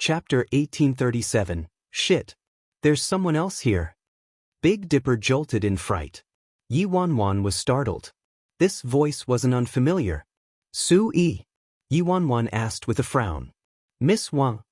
Chapter 1837. Shit. There's someone else here. Big Dipper jolted in fright. Yi Wanwan was startled. This voice wasn't unfamiliar. Su-yi? Yi Wanwan asked with a frown. Miss Wang?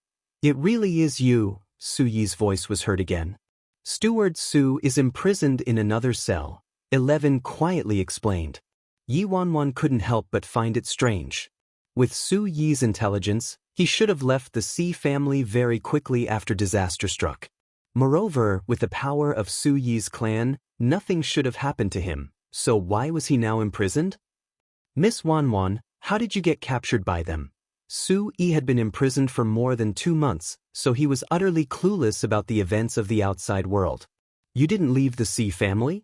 It really is you, Su-yi's voice was heard again. Steward Su is imprisoned in another cell, 11 quietly explained. Yi Wanwan couldn't help but find it strange. With Su-yi's intelligence, he should have left the Si family very quickly after disaster struck. Moreover, with the power of Su-yi's clan, nothing should have happened to him, so why was he now imprisoned? Miss Wanwan, how did you get captured by them? Su-yi had been imprisoned for more than 2 months, so he was utterly clueless about the events of the outside world. You didn't leave the Si family?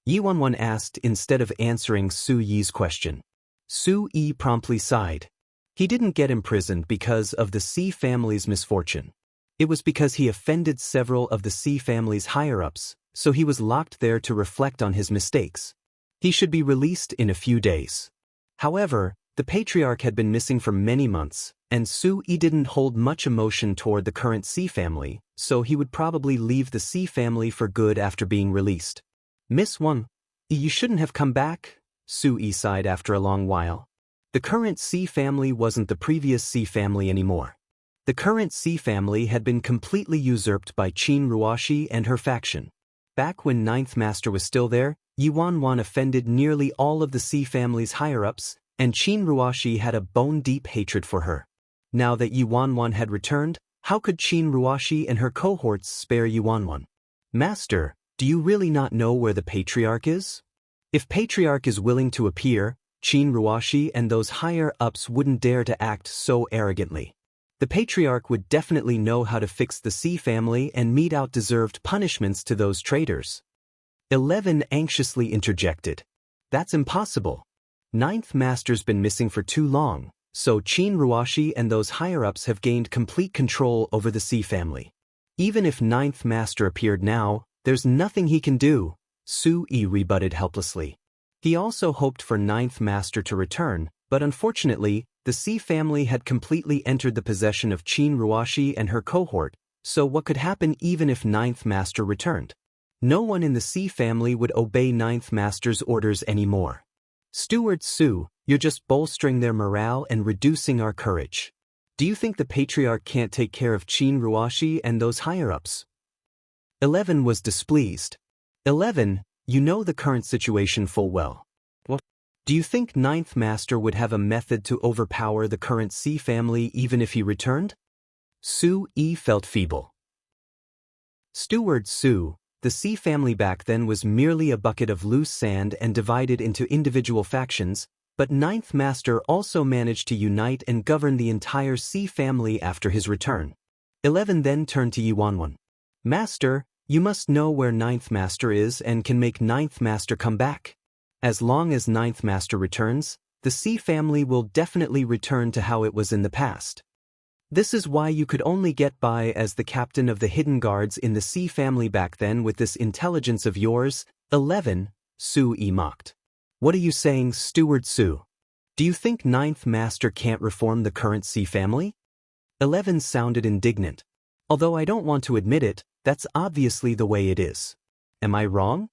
Yi Wanwan asked instead of answering Su-yi's question. Su-yi promptly sighed. He didn't get imprisoned because of the Si family's misfortune. It was because he offended several of the Si family's higher-ups, so he was locked there to reflect on his mistakes. He should be released in a few days. However, the patriarch had been missing for many months, and Su-yi didn't hold much emotion toward the current Si family, so he would probably leave the Si family for good after being released. Miss Wang, you shouldn't have come back, Su-yi sighed after a long while. The current Si family wasn't the previous Si family anymore. The current Si family had been completely usurped by Qin Ruoshi and her faction. Back when Ninth Master was still there, Yi Wanwan offended nearly all of the Si family's higher-ups, and Qin Ruoshi had a bone-deep hatred for her. Now that Yi Wanwan had returned, how could Qin Ruoshi and her cohorts spare Yi Wanwan? Master, do you really not know where the Patriarch is? If Patriarch is willing to appear, Qin Ruoshi and those higher-ups wouldn't dare to act so arrogantly. The Patriarch would definitely know how to fix the Si family and mete out deserved punishments to those traitors. 11 anxiously interjected. That's impossible. Ninth Master's been missing for too long, so Qin Ruoshi and those higher-ups have gained complete control over the Si family. Even if Ninth Master appeared now, there's nothing he can do, Su-yi rebutted helplessly. He also hoped for Ninth Master to return, but unfortunately, the Si family had completely entered the possession of Qin Ruoshi and her cohort, so what could happen even if Ninth Master returned? No one in the Si family would obey Ninth Master's orders anymore. Steward Su, you're just bolstering their morale and reducing our courage. Do you think the Patriarch can't take care of Qin Ruoshi and those higher-ups? 11 was displeased. 11, you know the current situation full well. What? Do you think Ninth Master would have a method to overpower the current Si family even if he returned? Su-yi felt feeble. Steward Su, the Si family back then was merely a bucket of loose sand and divided into individual factions, but Ninth Master also managed to unite and govern the entire Si family after his return. 11 then turned to Yi Wanwan. Master, you must know where Ninth Master is and can make Ninth Master come back. As long as Ninth Master returns, the Si family will definitely return to how it was in the past. This is why you could only get by as the captain of the hidden guards in the Si family back then with this intelligence of yours. 11, Su-yi mocked. What are you saying, Steward Su? Do you think Ninth Master can't reform the current Si family? 11 sounded indignant. Although I don't want to admit it, that's obviously the way it is. Am I wrong?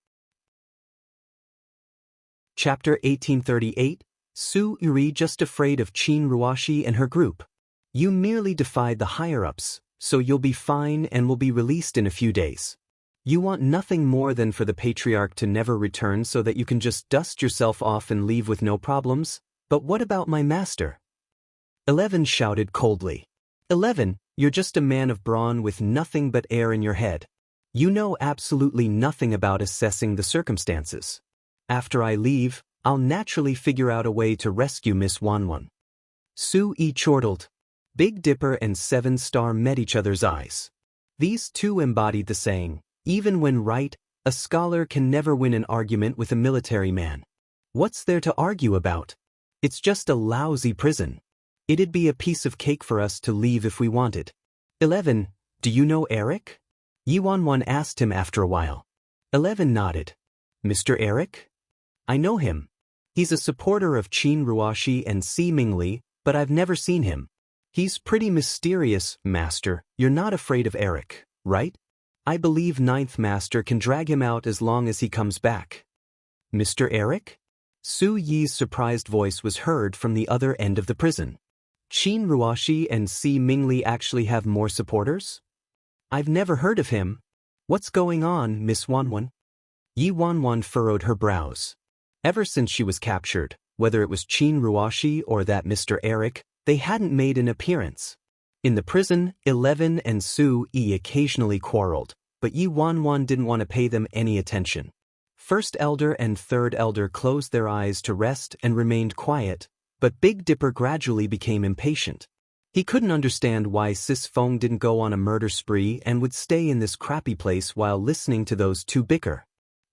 Chapter 1838. Su-yi just afraid of Qin Ruoshi and her group. You merely defied the higher-ups, so you'll be fine and will be released in a few days. You want nothing more than for the Patriarch to never return so that you can just dust yourself off and leave with no problems, but what about my master? 11 shouted coldly. 11, you're just a man of brawn with nothing but air in your head. You know absolutely nothing about assessing the circumstances. After I leave, I'll naturally figure out a way to rescue Miss Wanwan. Su-yi chortled. Big Dipper and Seven Star met each other's eyes. These two embodied the saying, even when right, a scholar can never win an argument with a military man. What's there to argue about? It's just a lousy prison. It'd be a piece of cake for us to leave if we wanted. 11, do you know Eric? Yi Wanwan asked him after a while. 11 nodded. Mr. Eric? I know him. He's a supporter of Qin Ruoshi and Si Mingli, but I've never seen him. He's pretty mysterious, Master. You're not afraid of Eric, right? I believe Ninth Master can drag him out as long as he comes back. Mr. Eric? Su Yi's surprised voice was heard from the other end of the prison. Qin Ruoshi and Si Mingli actually have more supporters? I've never heard of him. What's going on, Miss Wanwan? Yi Wanwan furrowed her brows. Ever since she was captured, whether it was Qin Ruoshi or that Mr. Eric, they hadn't made an appearance. In the prison, 11 and Su Yi occasionally quarreled, but Yi Wanwan didn't want to pay them any attention. First Elder and Third Elder closed their eyes to rest and remained quiet, but Big Dipper gradually became impatient. He couldn't understand why Sis Feng didn't go on a murder spree and would stay in this crappy place while listening to those two bicker.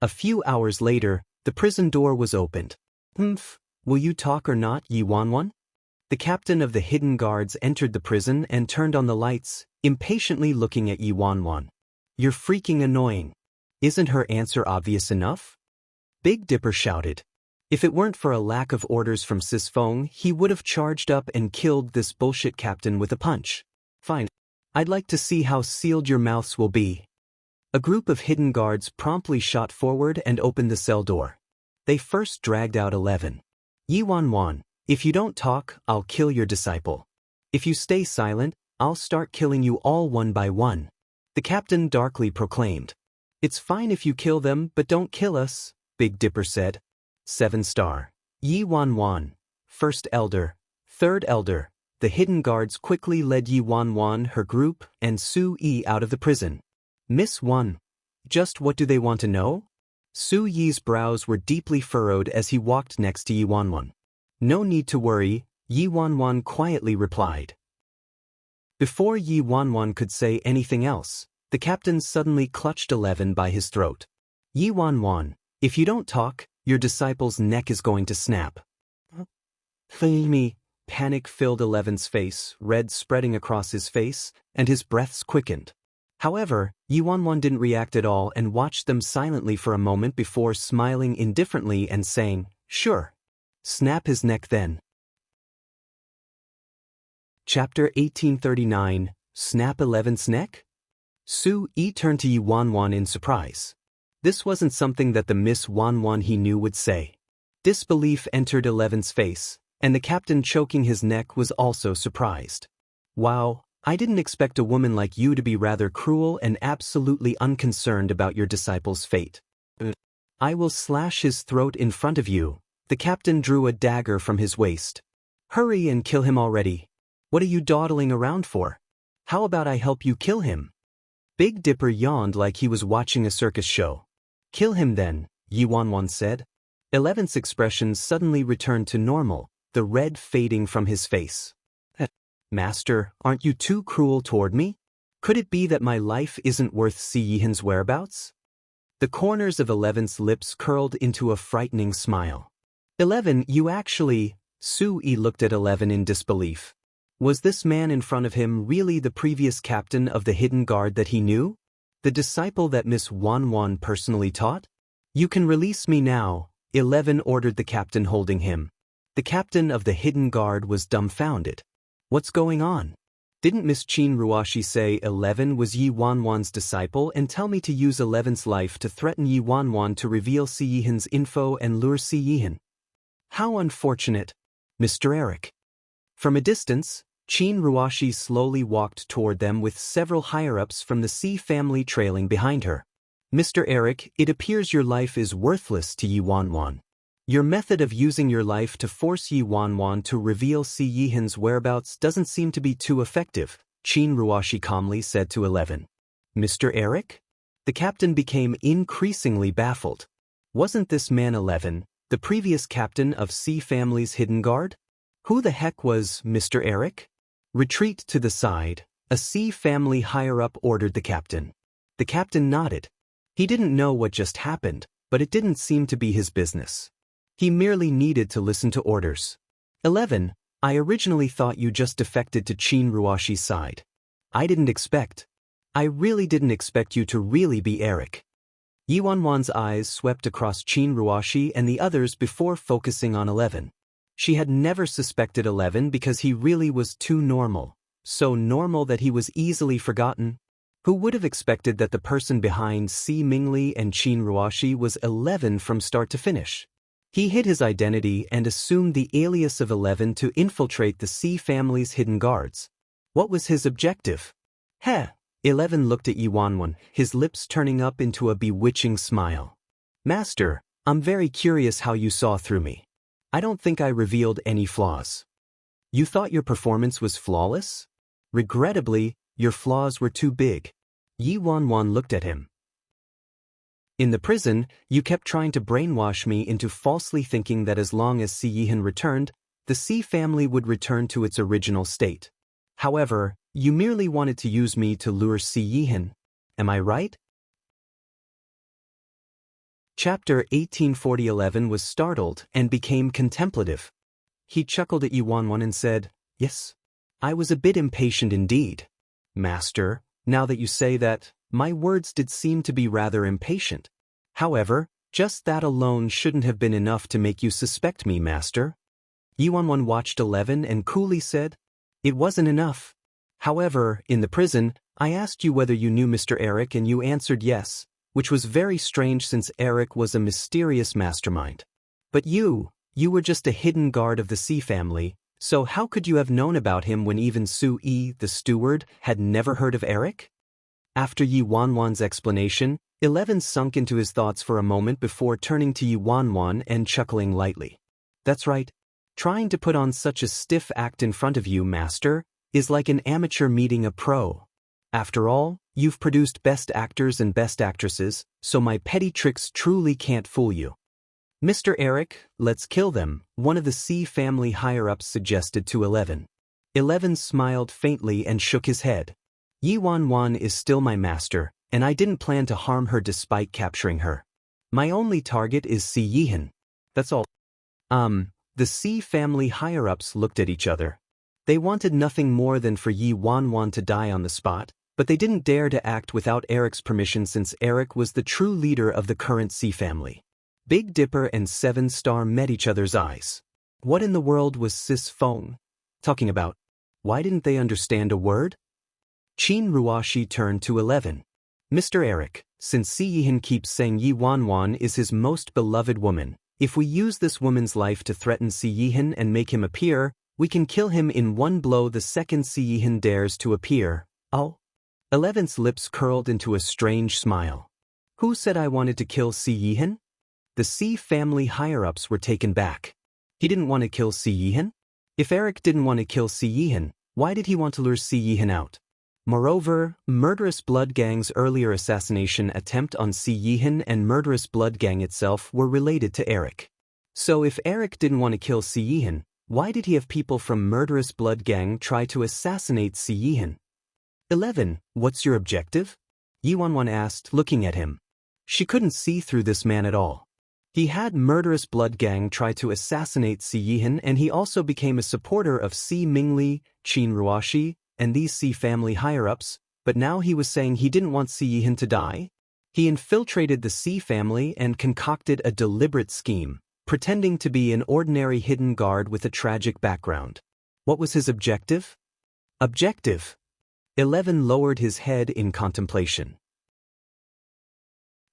A few hours later, the prison door was opened. Will you talk or not, Yi Wanwan? The captain of the hidden guards entered the prison and turned on the lights, impatiently looking at Yi Wanwan. You're freaking annoying. Isn't her answer obvious enough? Big Dipper shouted. If it weren't for a lack of orders from Sis Feng, he would have charged up and killed this bullshit captain with a punch. Fine. I'd like to see how sealed your mouths will be. A group of hidden guards promptly shot forward and opened the cell door. They first dragged out 11. Yi Wanwan, if you don't talk, I'll kill your disciple. If you stay silent, I'll start killing you all one by one. The captain darkly proclaimed. It's fine if you kill them, but don't kill us, Big Dipper said. 7-star. Yi Wanwan, First Elder, Third Elder. The hidden guards quickly led Yi Wanwan, her group, and Su Yi out of the prison. Miss Wan, just what do they want to know? Su Yi's brows were deeply furrowed as he walked next to Yi Wanwan. No need to worry, Yi Wanwan quietly replied. Before Yi Wanwan could say anything else, the captain suddenly clutched 11 by his throat. Yi Wanwan, if you don't talk, your disciple's neck is going to snap. Me, panic filled 11's face, red spreading across his face, and his breaths quickened. However, Yi Wanwan didn't react at all and watched them silently for a moment before smiling indifferently and saying, Sure. Snap his neck then. Chapter 1839, Snap 11's Neck? Su Yi turned to Yi Wanwan in surprise. This wasn't something that the Miss Wanwan he knew would say. Disbelief entered 11's face, and the captain choking his neck was also surprised. Wow, I didn't expect a woman like you to be rather cruel and absolutely unconcerned about your disciple's fate. I will slash his throat in front of you. The captain drew a dagger from his waist. Hurry and kill him already. What are you dawdling around for? How about I help you kill him? Big Dipper yawned like he was watching a circus show. Kill him then, Yi Wanwan said. 11's expression suddenly returned to normal, the red fading from his face. Master, aren't you too cruel toward me? Could it be that my life isn't worth Si Yihan's whereabouts? The corners of 11's lips curled into a frightening smile. 11, you actually... Su Yi looked at 11 in disbelief. Was this man in front of him really the previous captain of the hidden guard that he knew? The disciple that Miss Wanwan personally taught? You can release me now, 11 ordered the captain holding him. The captain of the hidden guard was dumbfounded. What's going on? Didn't Miss Qin Ruoshi say 11 was Yi Wanwan's disciple and tell me to use 11's life to threaten Yi Wanwan to reveal Si Yihan's info and lure Si Yihan? How unfortunate, Mr. Eric. From a distance, Qin Ruoshi slowly walked toward them with several higher-ups from the Si family trailing behind her. Mr. Eric, it appears your life is worthless to Yi Wanwan. Your method of using your life to force Yi Wanwan to reveal Si Yihan's whereabouts doesn't seem to be too effective, Qin Ruoshi calmly said to 11. Mr. Eric? The captain became increasingly baffled. Wasn't this man 11, the previous captain of Si family's hidden guard? Who the heck was Mr. Eric? Retreat to the side, a Si family higher-up ordered the captain. The captain nodded. He didn't know what just happened, but it didn't seem to be his business. He merely needed to listen to orders. 11, I originally thought you just defected to Qin Ruoshi's side. I really didn't expect you to really be Eric. Yi Wanwan's eyes swept across Qin Ruoshi and the others before focusing on 11. She had never suspected 11 because he really was too normal, so normal that he was easily forgotten. Who would have expected that the person behind Si Mingli and Qin Ruoxi was 11 from start to finish? He hid his identity and assumed the alias of 11 to infiltrate the Si family's hidden guards. What was his objective? Heh! 11 looked at Yi Wanwan, his lips turning up into a bewitching smile. Master, I'm very curious how you saw through me. I don't think I revealed any flaws. You thought your performance was flawless? Regrettably, your flaws were too big. Yi Wanwan looked at him. In the prison, you kept trying to brainwash me into falsely thinking that as long as Si Yihan returned, the Si family would return to its original state. However, you merely wanted to use me to lure Si Yihan. Am I right? Chapter 1840-11 was startled and became contemplative. He chuckled at Yi Wanwan and said, Yes. I was a bit impatient indeed. Master, now that you say that, my words did seem to be rather impatient. However, just that alone shouldn't have been enough to make you suspect me, Master. Yi Wanwan watched 11 and coolly said, It wasn't enough. However, in the prison, I asked you whether you knew Mr. Eric and you answered yes, which was very strange since Eric was a mysterious mastermind. But you were just a hidden guard of the Si family, so how could you have known about him when even Su Yi, the steward, had never heard of Eric? After Yi Wanwan's explanation, 11 sunk into his thoughts for a moment before turning to Yi Wanwan and chuckling lightly. That's right. Trying to put on such a stiff act in front of you, Master, is like an amateur meeting a pro. After all, you've produced best actors and best actresses, so my petty tricks truly can't fool you. Mr. Eric, let's kill them, one of the Si family higher-ups suggested to 11. 11 smiled faintly and shook his head. Yi Wanwan is still my master, and I didn't plan to harm her despite capturing her. My only target is Si Yihan. That's all. The Si family higher-ups looked at each other. They wanted nothing more than for Yi Wanwan to die on the spot, but they didn't dare to act without Eric's permission since Eric was the true leader of the current Si family. Big Dipper and 7 Star met each other's eyes. What in the world was Sis Feng talking about? Why didn't they understand a word? Qin Ruoxi turned to 11. Mr. Eric, since Si Yihan keeps saying Yi Wanwan is his most beloved woman, if we use this woman's life to threaten Si Yihan and make him appear, we can kill him in one blow the second Si Yihan dares to appear. Oh? 11's lips curled into a strange smile. Who said I wanted to kill Si Yihan? The Si family higher-ups were taken back. He didn't want to kill Si Yihan? If Eric didn't want to kill Si Yihan, why did he want to lure Si Yihan out? Moreover, Murderous Blood Gang's earlier assassination attempt on Si Yihan and Murderous Blood Gang itself were related to Eric. So if Eric didn't want to kill Si Yihan, why did he have people from Murderous Blood Gang try to assassinate Si Yihan? 11. What's your objective? Yi Wanwan asked, looking at him. She couldn't see through this man at all. He had Murderous Blood Gang try to assassinate Si Yihan, and he also became a supporter of Si Mingli, Qin Ruoxi, and these Si family higher-ups, but now he was saying he didn't want Si Yihan to die? He infiltrated the Si family and concocted a deliberate scheme, pretending to be an ordinary hidden guard with a tragic background. What was his objective? Objective. 11 lowered his head in contemplation.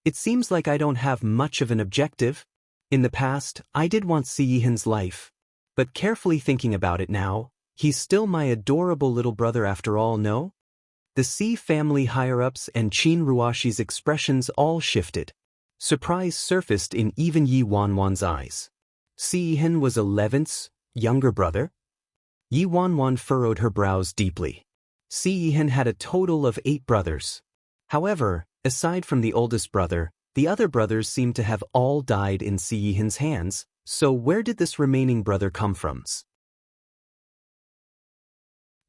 It seems like I don't have much of an objective. In the past, I did want Si Yihan's life. But carefully thinking about it now, he's still my adorable little brother after all, no? The Si family higher-ups and Qin Ruoxi's expressions all shifted. Surprise surfaced in even Yi Wanwan's eyes. Si Yihan was 11's younger brother? Yi Wanwan furrowed her brows deeply. Si Yihan had a total of 8 brothers. However, aside from the oldest brother, the other brothers seemed to have all died in Si Yihan's hands, so where did this remaining brother come from?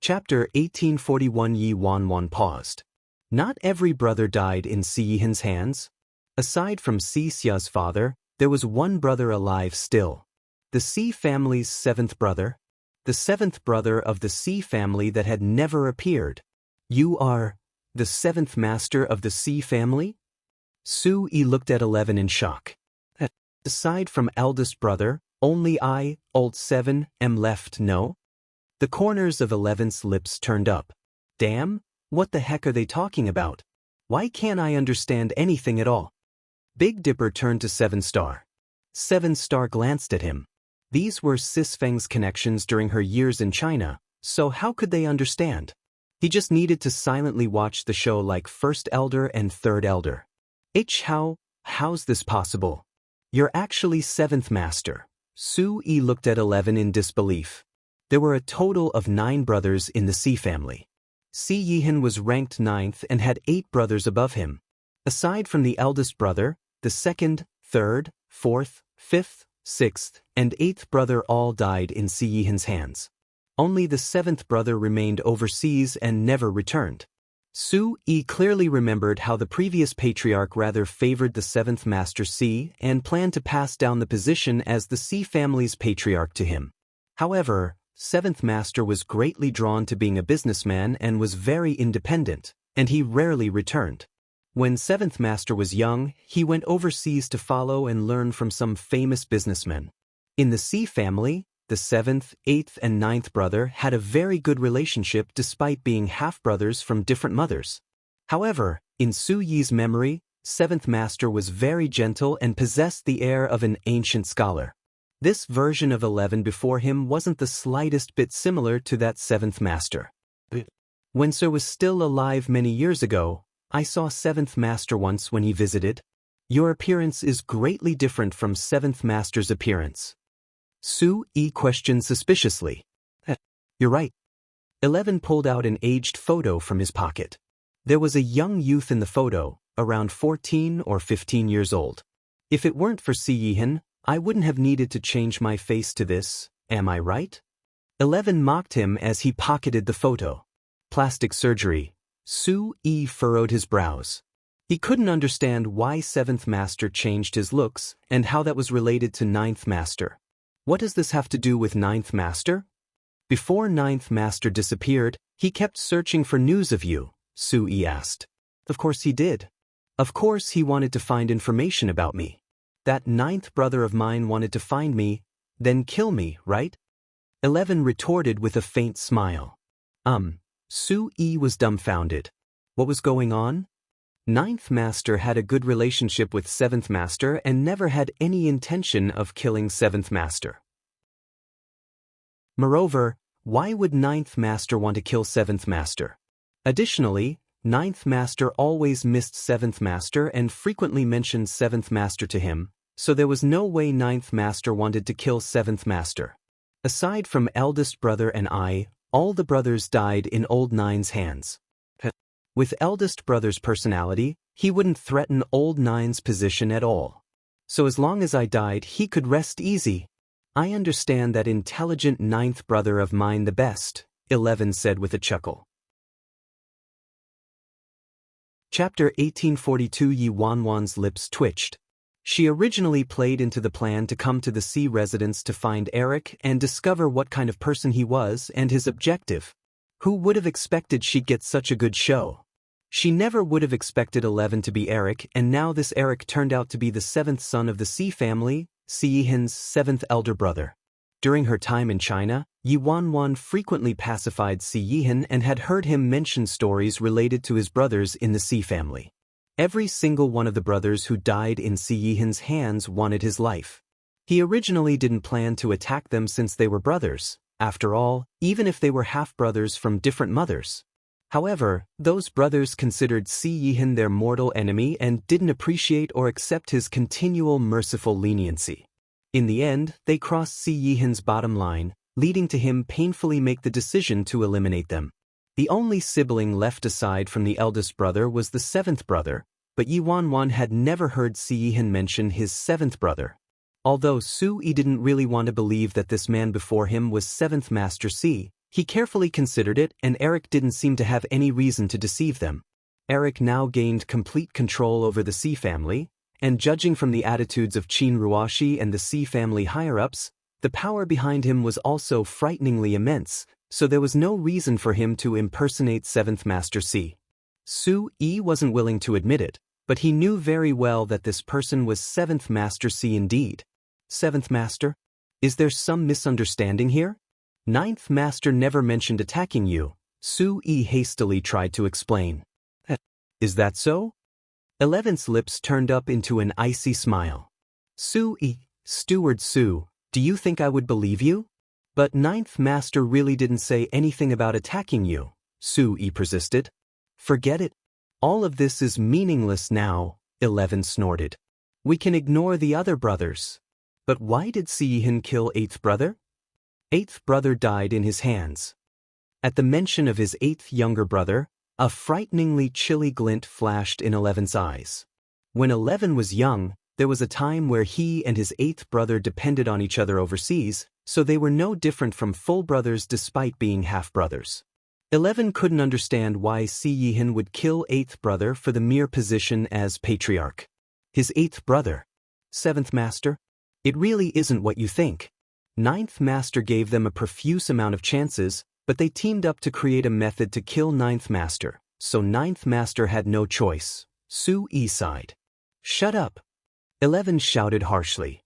Chapter 1841. Yi Wanwan paused. Not every brother died in Si Yihan's hands. Aside from Si Xia's father, there was one brother alive still. The Si family's 7th brother. The 7th brother of the Si family that had never appeared. You are the 7th master of the Si family? Su Yi looked at 11 in shock. Aside from eldest brother, Only I, old 7, am left, no? The corners of 11's lips turned up. Damn, what the heck are they talking about? Why can't I understand anything at all? Big Dipper turned to 7 Star. 7 Star glanced at him. These were Sis Feng's connections during her years in China, so how could they understand? He just needed to silently watch the show like First Elder and Third Elder. How's this possible? You're actually 7th Master. Su Yi looked at 11 in disbelief. There were a total of 9 brothers in the Si family. Si Yihan was ranked 9th and had 8 brothers above him. Aside from the eldest brother, the 2nd, 3rd, 4th, 5th, 6th, and 8th brother all died in Si Yihan's hands. Only the 7th brother remained overseas and never returned. Su Yi clearly remembered how the previous patriarch rather favored the 7th Master Si and planned to pass down the position as the Si family's patriarch to him. However, 7th Master was greatly drawn to being a businessman and was very independent, and he rarely returned. When 7th Master was young, he went overseas to follow and learn from some famous businessmen. In the Si family, the 7th, 8th, and 9th brother had a very good relationship despite being half-brothers from different mothers. However, in Su Yi's memory, 7th Master was very gentle and possessed the air of an ancient scholar. This version of 11 before him wasn't the slightest bit similar to that 7th Master. When Sir was still alive many years ago, I saw 7th Master once when he visited. Your appearance is greatly different from 7th Master's appearance. Su Yi questioned suspiciously. You're right. 11 pulled out an aged photo from his pocket. There was a young youth in the photo, around 14 or 15 years old. If it weren't for Si Yihan, I wouldn't have needed to change my face to this, am I right? 11 mocked him as he pocketed the photo. Plastic surgery. Su Yi furrowed his brows. He couldn't understand why 7th Master changed his looks and how that was related to 9th Master. What does this have to do with 9th Master? Before 9th Master disappeared, he kept searching for news of you, Su Yi asked. Of course he did. Of course he wanted to find information about me. That 9th brother of mine wanted to find me, then kill me, right? 11 retorted with a faint smile. Su Yi was dumbfounded. What was going on? 9th Master had a good relationship with 7th Master and never had any intention of killing 7th Master. Moreover, why would 9th Master want to kill 7th Master? Additionally, 9th Master always missed 7th Master and frequently mentioned 7th Master to him, so there was no way 9th Master wanted to kill 7th Master. Aside from eldest brother and I, all the brothers died in old 9's hands. With eldest brother's personality, he wouldn't threaten old 9's position at all. So as long as I died, he could rest easy. I understand that intelligent 9th brother of mine the best, 11 said with a chuckle. Chapter 1842. Yi Wanwan's lips twitched. She originally played into the plan to come to the Si residence to find Eric and discover what kind of person he was and his objective. Who would have expected she'd get such a good show? She never would have expected 11 to be Eric, and now this Eric turned out to be the 7th son of the Si family, Si Yihan's 7th elder brother. During her time in China, Yi Wanwan frequently pacified Si Yihan and had heard him mention stories related to his brothers in the Si family. Every single one of the brothers who died in Si Yihan's hands wanted his life. He originally didn't plan to attack them since they were brothers, after all, even if they were half-brothers from different mothers. However, those brothers considered Si Yihan their mortal enemy and didn't appreciate or accept his continual merciful leniency. In the end, they crossed Si Yihan's bottom line, leading to him painfully make the decision to eliminate them. The only sibling left aside from the eldest brother was the 7th brother, but Yi Wanwan had never heard Si Yihan mention his 7th brother. Although Su Yi didn't really want to believe that this man before him was 7th Master Si, he carefully considered it, and Eric didn't seem to have any reason to deceive them. Eric now gained complete control over the Si family, and judging from the attitudes of Qin Ruoshi and the Si family higher-ups, the power behind him was also frighteningly immense, so there was no reason for him to impersonate 7th Master Si. Su Yi wasn't willing to admit it, but he knew very well that this person was 7th Master Si indeed. 7th Master? Is there some misunderstanding here? Ninth Master never mentioned attacking you, Su-yi hastily tried to explain. Is that so? 11's lips turned up into an icy smile. Su-yi, Steward Su, do you think I would believe you? But Ninth Master really didn't say anything about attacking you, Su-yi persisted. Forget it. All of this is meaningless now, 11 snorted. We can ignore the other brothers. But why did Si-hin kill 8th brother? 8th brother died in his hands. At the mention of his 8th younger brother, a frighteningly chilly glint flashed in 11's eyes. When 11 was young, there was a time where he and his 8th brother depended on each other overseas, so they were no different from full brothers despite being half-brothers. 11 couldn't understand why Si-hin would kill 8th brother for the mere position as patriarch. His 8th brother. 7th Master? It really isn't what you think. 9th Master gave them a profuse amount of chances, but they teamed up to create a method to kill 9th Master, so 9th Master had no choice. Su-yi sighed. Shut up. 11 shouted harshly.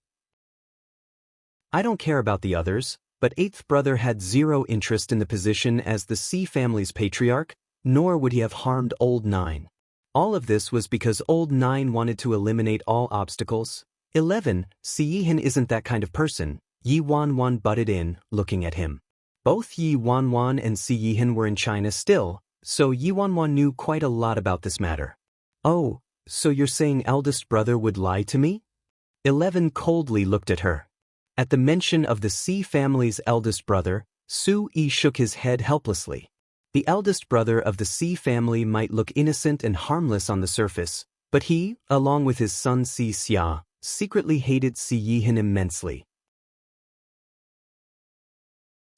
I don't care about the others, but 8th brother had zero interest in the position as the C family's patriarch, nor would he have harmed old 9. All of this was because old 9 wanted to eliminate all obstacles. 11, Si-hin isn't that kind of person, Yi Wanwan butted in, looking at him. Both Yi Wanwan and Si-hin were in China still, so Yi Wanwan knew quite a lot about this matter. Oh, so you're saying eldest brother would lie to me? 11 coldly looked at her. At the mention of the C family's eldest brother, Su-yi shook his head helplessly. The eldest brother of the C family might look innocent and harmless on the surface, but he, along with his son Si-xia, secretly hated Si-hin immensely.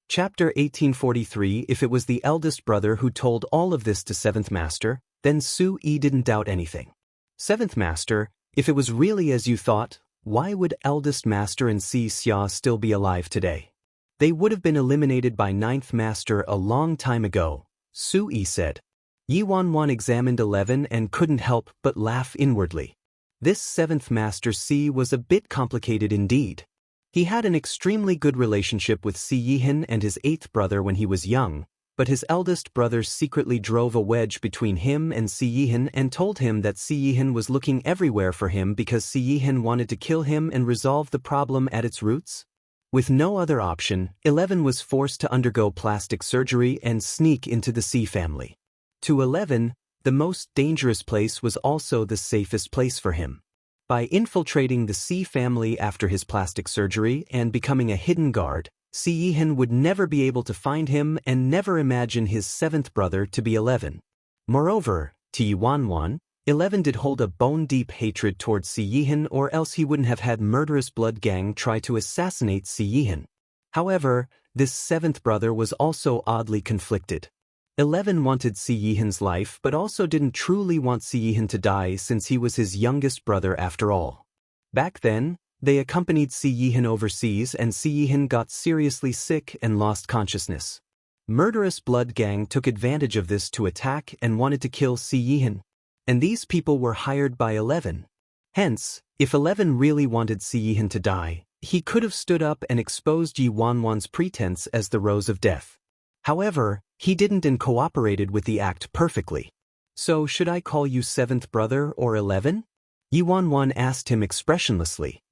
Chapter 1843. If it was the eldest brother who told all of this to 7th Master, then Su-yi didn't doubt anything. 7th Master, if it was really as you thought, why would eldest Master and Si-xia still be alive today? They would have been eliminated by 9th Master a long time ago, Su-yi said. Yi Wanwan examined 11 and couldn't help but laugh inwardly. This 7th Master Si was a bit complicated indeed. He had an extremely good relationship with Si-hin and his 8th brother when he was young, but his eldest brother secretly drove a wedge between him and Si-hin and told him that Si-hin was looking everywhere for him because Si-hin wanted to kill him and resolve the problem at its roots. With no other option, 11 was forced to undergo plastic surgery and sneak into the Si family. To 11, the most dangerous place was also the safest place for him. By infiltrating the Si family after his plastic surgery and becoming a hidden guard, Si-hin would never be able to find him and never imagine his 7th brother to be 11. Moreover, to Yi Wanwan, 11 did hold a bone-deep hatred towards Si-hin, or else he wouldn't have had murderous blood gang try to assassinate Si-hin. However, this 7th brother was also oddly conflicted. 11 wanted Si-hin's life but also didn't truly want Si-hin to die since he was his youngest brother after all. Back then, they accompanied Si-hin overseas and Si-hin got seriously sick and lost consciousness. Murderous blood gang took advantage of this to attack and wanted to kill Si-hin. And these people were hired by 11. Hence, if 11 really wanted Si-hin to die, he could have stood up and exposed Yi Wanwan's pretense as the Rose of Death. However, he didn't and cooperated with the act perfectly. So should I call you 7th brother or 11? Yi Wanwan asked him expressionlessly.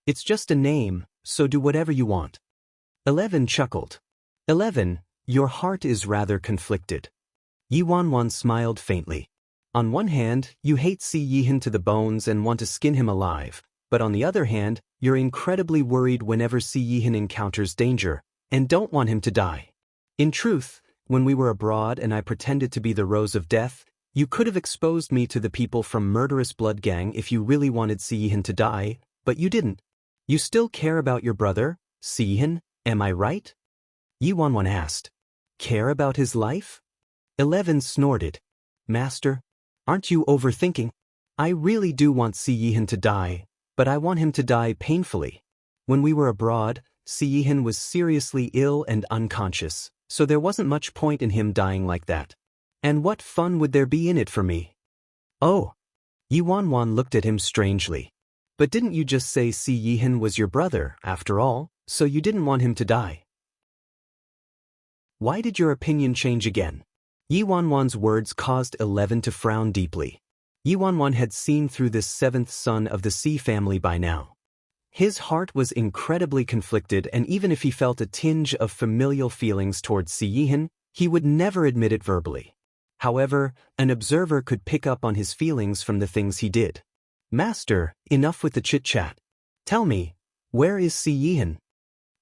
It's just a name, so do whatever you want. 11 chuckled. 11, your heart is rather conflicted. Yi Wanwan smiled faintly. On one hand, you hate Si-hin to the bones and want to skin him alive, but on the other hand, you're incredibly worried whenever Si-hin encounters danger, and don't want him to die. In truth, when we were abroad and I pretended to be the Rose of Death, you could have exposed me to the people from murderous blood gang if you really wanted Si-hin to die, but you didn't. You still care about your brother, Si-hin, am I right? Yi Wanwan asked. Care about his life? 11 snorted. Master, aren't you overthinking? I really do want Si-hin to die, but I want him to die painfully. When we were abroad, Si-hin was seriously ill and unconscious, so there wasn't much point in him dying like that. And what fun would there be in it for me? Oh. Yi Wanwan looked at him strangely. But didn't you just say Si-hin was your brother, after all? So you didn't want him to die. Why did your opinion change again? Yi Wanwan's words caused 11 to frown deeply. Yi Wanwan had seen through this seventh son of the Sea family by now. His heart was incredibly conflicted, and even if he felt a tinge of familial feelings towards Si Yihan, he would never admit it verbally. However, an observer could pick up on his feelings from the things he did. Master, enough with the chit-chat. Tell me, where is Si Yihan?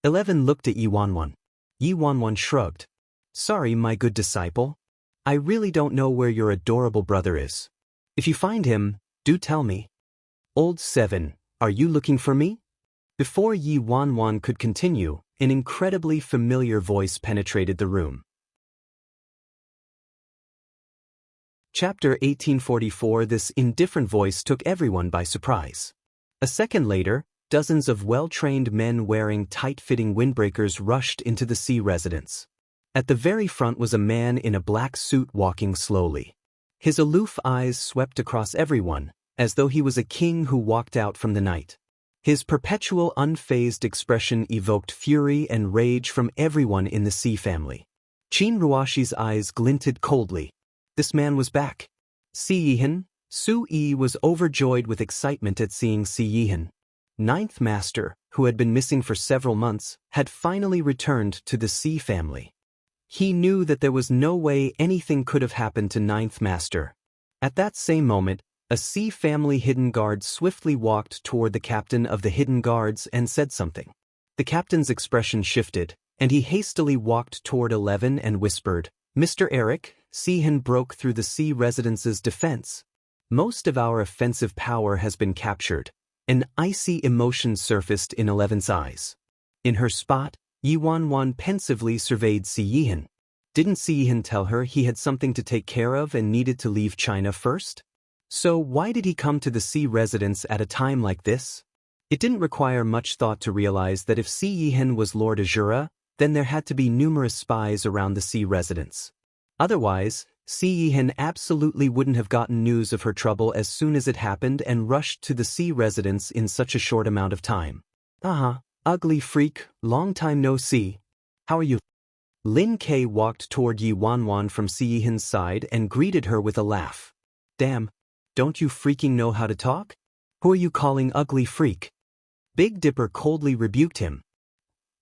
11 looked at Yi Wanwan. Yi Wanwan shrugged. Sorry, my good disciple. I really don't know where your adorable brother is. If you find him, do tell me. Old 7, are you looking for me? Before Yi Wanwan could continue, an incredibly familiar voice penetrated the room. Chapter 1844. This indifferent voice took everyone by surprise. A second later, dozens of well-trained men wearing tight-fitting windbreakers rushed into the Sea residence. At the very front was a man in a black suit walking slowly. His aloof eyes swept across everyone, as though he was a king who walked out from the night. His perpetual unfazed expression evoked fury and rage from everyone in the Sea family. Qin Ruashi's eyes glinted coldly. This man was back. Si Yihan. Su Yi was overjoyed with excitement at seeing Si Yihan. Ninth Master, who had been missing for several months, had finally returned to the Sea family. He knew that there was no way anything could have happened to Ninth Master. At that same moment, a Sea family hidden guard swiftly walked toward the captain of the hidden guards and said something. The captain's expression shifted, and he hastily walked toward 11 and whispered, Mr. Eric, Si Yihan broke through the Sea residence's defense. Most of our offensive power has been captured. An icy emotion surfaced in 11's eyes. In her spot, Yi Wanwan pensively surveyed Si Yihan. Didn't Si Yihan tell her he had something to take care of and needed to leave China first? So why did he come to the Sea residence at a time like this? It didn't require much thought to realize that if Si Yihan was Lord Azura, then there had to be numerous spies around the Sea residence. Otherwise, Si Yihan absolutely wouldn't have gotten news of her trouble as soon as it happened and rushed to the Sea residence in such a short amount of time. Ugly freak, long time no see. How are you? Lin Ke walked toward Yi Wanwan from Si Yihan's side and greeted her with a laugh. Damn, don't you freaking know how to talk? Who are you calling ugly freak? Big Dipper coldly rebuked him.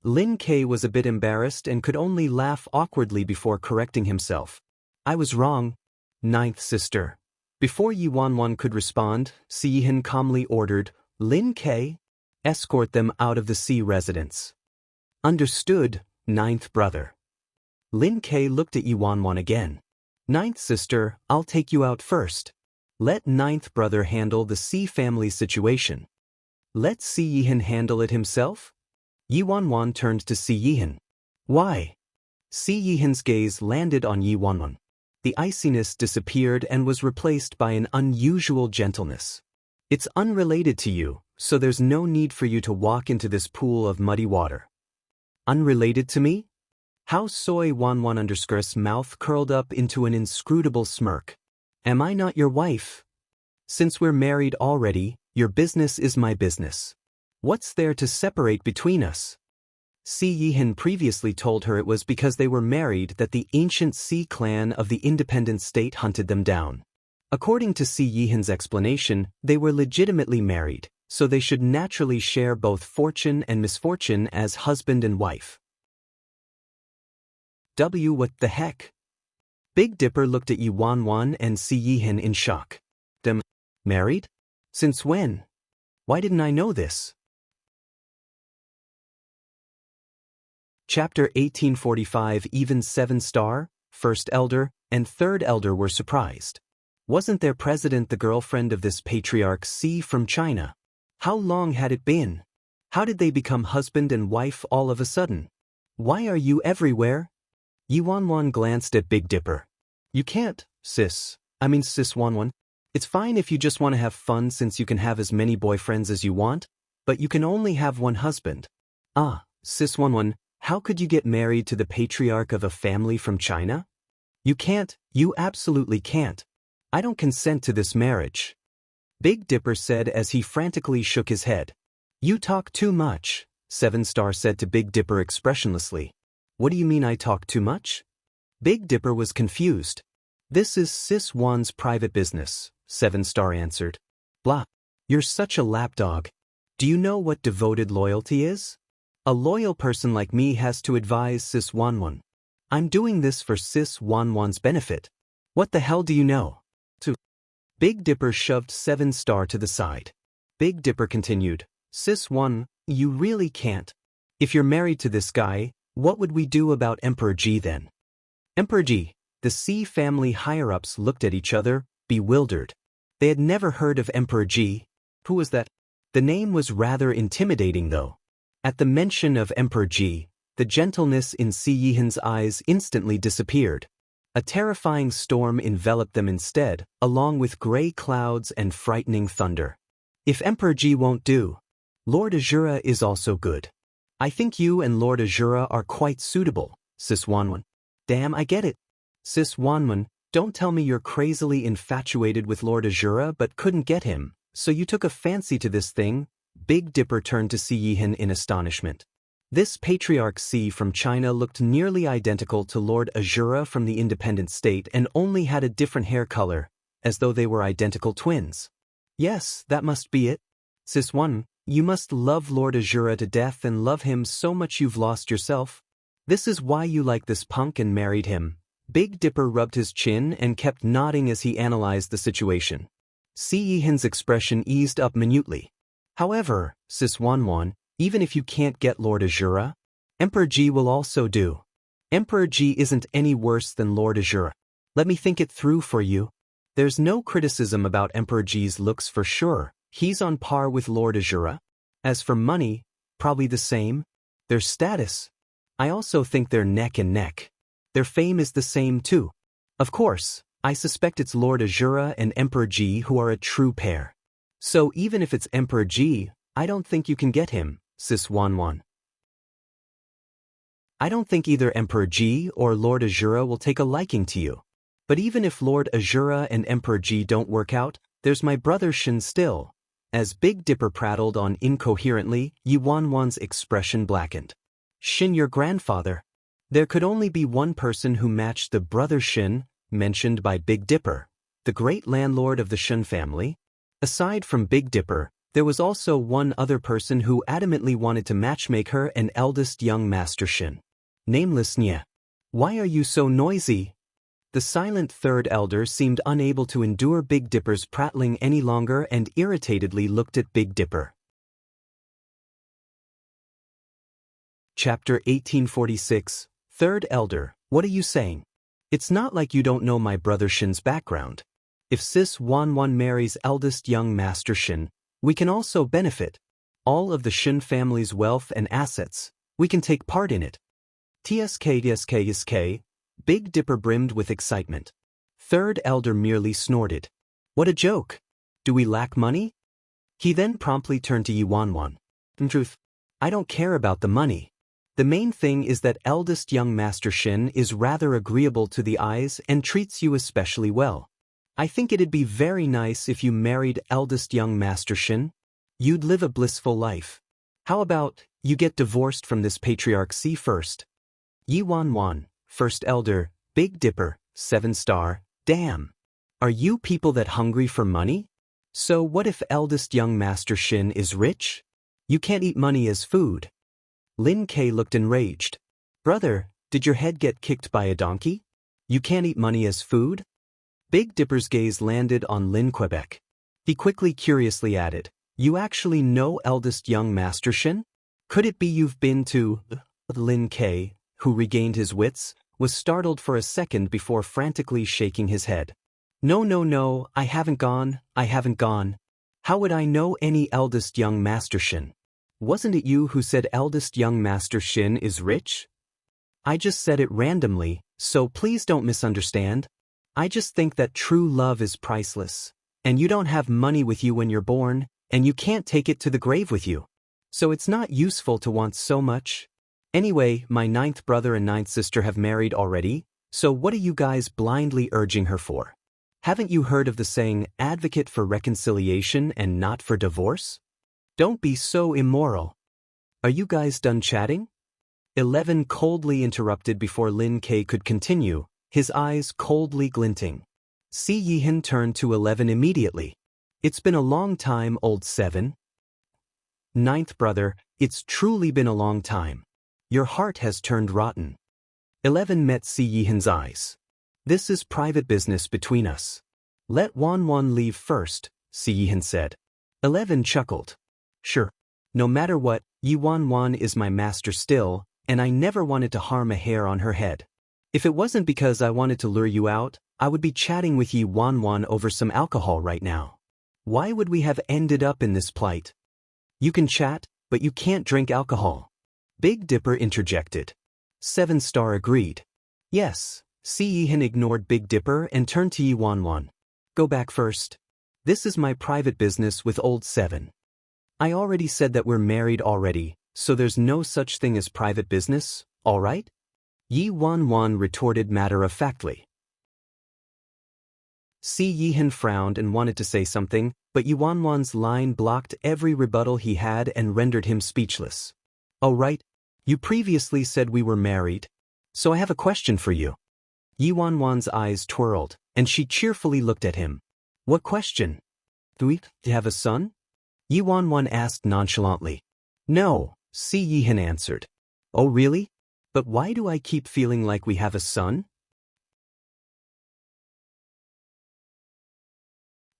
Lin Ke was a bit embarrassed and could only laugh awkwardly before correcting himself. I was wrong. Ninth sister. Before Yi Wanwan could respond, Si Yihan calmly ordered, Lin Ke, escort them out of the Sea residence. Understood, ninth brother. Lin Ke looked at Yi Wanwan again. Ninth sister, I'll take you out first. Let ninth brother handle the Sea family situation. Let Si Yihan handle it himself? Yi Wanwan turned to Si Yihan. Why? Si Yihan's gaze landed on Yi Wanwan. The iciness disappeared and was replaced by an unusual gentleness. It's unrelated to you, so there's no need for you to walk into this pool of muddy water. Unrelated to me? How Soy Wanwan underscore's mouth curled up into an inscrutable smirk. Am I not your wife? Since we're married already, your business is my business. What's there to separate between us? Si Yihan previously told her it was because they were married that the ancient Sea clan of the independent state hunted them down. According to Si Yihan's explanation, they were legitimately married, so they should naturally share both fortune and misfortune as husband and wife. What the heck? Big Dipper looked at Yi Wanwan and Si Yihan in shock. Them married? Since when? Why didn't I know this? Chapter 1845. Even 7-star, First Elder, and Third Elder were surprised. Wasn't their president the girlfriend of this patriarch Si from China? How long had it been? How did they become husband and wife all of a sudden? Why are you everywhere? Yi Wanwan glanced at Big Dipper. You can't, sis Wanwan. It's fine if you just want to have fun since you can have as many boyfriends as you want, but you can only have one husband. Sis Wanwan, how could you get married to the patriarch of a family from China? You can't, you absolutely can't. I don't consent to this marriage. Big Dipper said as he frantically shook his head. You talk too much, 7 said to Big Dipper expressionlessly. What do you mean I talk too much? Big Dipper was confused. This is Sis Wan's private business, 7 answered. Blah. You're such a lapdog. Do you know what devoted loyalty is? A loyal person like me has to advise Sis Wanwan. I'm doing this for Sis Wanwan's benefit. What the hell do you know? Big Dipper shoved 7 to the side. Big Dipper continued, Sis Wan, you really can't. If you're married to this guy, what would we do about Emperor G then? Emperor G. The C family higher-ups looked at each other, bewildered. They had never heard of Emperor G. Who was that? The name was rather intimidating though. At the mention of Emperor G, the gentleness in Si Yihan's eyes instantly disappeared. A terrifying storm enveloped them instead, along with gray clouds and frightening thunder. If Emperor G won't do, Lord Azura is also good. I think you and Lord Azura are quite suitable, Sis Wanwan. Damn, I get it. Sis Wanwan, don't tell me you're crazily infatuated with Lord Azura but couldn't get him, so you took a fancy to this thing? Big Dipper turned to Si Yihan in astonishment. This patriarch C from China looked nearly identical to Lord Azura from the independent state and only had a different hair color, as though they were identical twins. Yes, that must be it. Sis Wan, you must love Lord Azura to death and love him so much you've lost yourself. This is why you like this punk and married him. Big Dipper rubbed his chin and kept nodding as he analyzed the situation. Si Yihan's expression eased up minutely. However, Sis Wanwan, even if you can't get Lord Azura, Emperor G will also do. Emperor G isn't any worse than Lord Azura. Let me think it through for you. There's no criticism about Emperor G's looks for sure. He's on par with Lord Azura. As for money, probably the same. Their status, I also think they're neck and neck. Their fame is the same too. Of course, I suspect it's Lord Azura and Emperor G who are a true pair. So even if it's Emperor G, I don't think you can get him, Sis Wanwan. I don't think either Emperor G or Lord Azura will take a liking to you. But even if Lord Azura and Emperor G don't work out, there's my brother Shin still. As Big Dipper prattled on incoherently, Yi Wanwan's expression blackened. Shin, your grandfather. There could only be one person who matched the brother Shin, mentioned by Big Dipper, the great landlord of the Shin family. Aside from Big Dipper, there was also one other person who adamantly wanted to matchmake her and eldest young Master Shin. Nameless Nya. Why are you so noisy? The silent third elder seemed unable to endure Big Dipper's prattling any longer and irritatedly looked at Big Dipper. Chapter 1846. Third Elder, what are you saying? It's not like you don't know my brother Shin's background. If Sis Wanwan marries eldest young Master Shin, we can also benefit. All of the Shin family's wealth and assets, we can take part in it. TSK. Big Dipper brimmed with excitement. Third Elder merely snorted. What a joke. Do we lack money? He then promptly turned to Yi Wanwan. In truth, I don't care about the money. The main thing is that eldest young Master Shin is rather agreeable to the eyes and treats you especially well. I think it'd be very nice if you married eldest young Master Shin. You'd live a blissful life. How about you get divorced from this patriarch C first? Yi Wanwan, First Elder, Big Dipper, 7. Damn. Are you people that hungry for money? So what if eldest young Master Shin is rich? You can't eat money as food. Lin K looked enraged. Brother, did your head get kicked by a donkey? You can't eat money as food? Big Dipper's gaze landed on Lin Quebec. He quickly curiously added, you actually know eldest young Master Shin? Could it be you've been to... Lin K, who regained his wits, was startled for a second before frantically shaking his head. No, I haven't gone. How would I know any eldest young Master Shin? Wasn't it you who said eldest young Master Shin is rich? I just said it randomly, so please don't misunderstand. I just think that true love is priceless, and you don't have money with you when you're born, and you can't take it to the grave with you. So it's not useful to want so much. Anyway, my 9th brother and 9th sister have married already, so what are you guys blindly urging her for? Haven't you heard of the saying, advocate for reconciliation and not for divorce? Don't be so immoral. Are you guys done chatting? 11 coldly interrupted before Lin K could continue, his eyes coldly glinting. Si Yihan turned to 11 immediately. It's been a long time, old 7. Ninth brother, it's truly been a long time. Your heart has turned rotten. 11 met Si Yihan's eyes. This is private business between us. Let Wan leave first, Si Yihan said. 11 chuckled. Sure. No matter what, Yi Wan is my master still, and I never wanted to harm a hair on her head. If it wasn't because I wanted to lure you out, I would be chatting with Yi Wan over some alcohol right now. Why would we have ended up in this plight? You can chat, but you can't drink alcohol. Big Dipper interjected. 7-star agreed. Yes, Si Yihan ignored Big Dipper and turned to Yi Wan. Go back first. This is my private business with old 7. I already said that we're married already, so there's no such thing as private business, alright? Yi Wan retorted matter-of-factly. Si Yihan frowned and wanted to say something, but Yi Wan's line blocked every rebuttal he had and rendered him speechless. Oh right, you previously said we were married, so I have a question for you. Yi Wan's eyes twirled, and she cheerfully looked at him. What question? Do we have a son? Yi Wan asked nonchalantly. No, Si Yihan answered. Oh really? But why do I keep feeling like we have a son?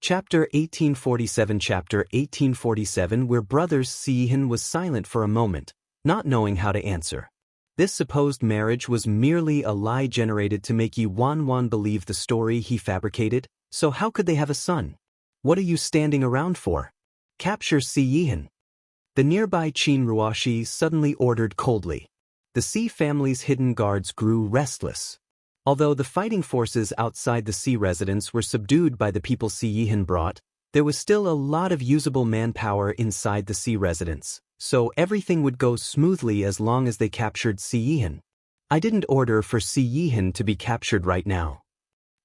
Chapter 1847 where brothers Si Yihan was silent for a moment, not knowing how to answer. This supposed marriage was merely a lie generated to make Yi Wan believe the story he fabricated, so how could they have a son? What are you standing around for? Capture Si Yihan. The nearby Qin Ruoshi suddenly ordered coldly. The Si family's hidden guards grew restless. Although the fighting forces outside the Si residence were subdued by the people Si Yihan brought, there was still a lot of usable manpower inside the Si residence, so everything would go smoothly as long as they captured Si Yihan. I didn't order for Si Yihan to be captured right now.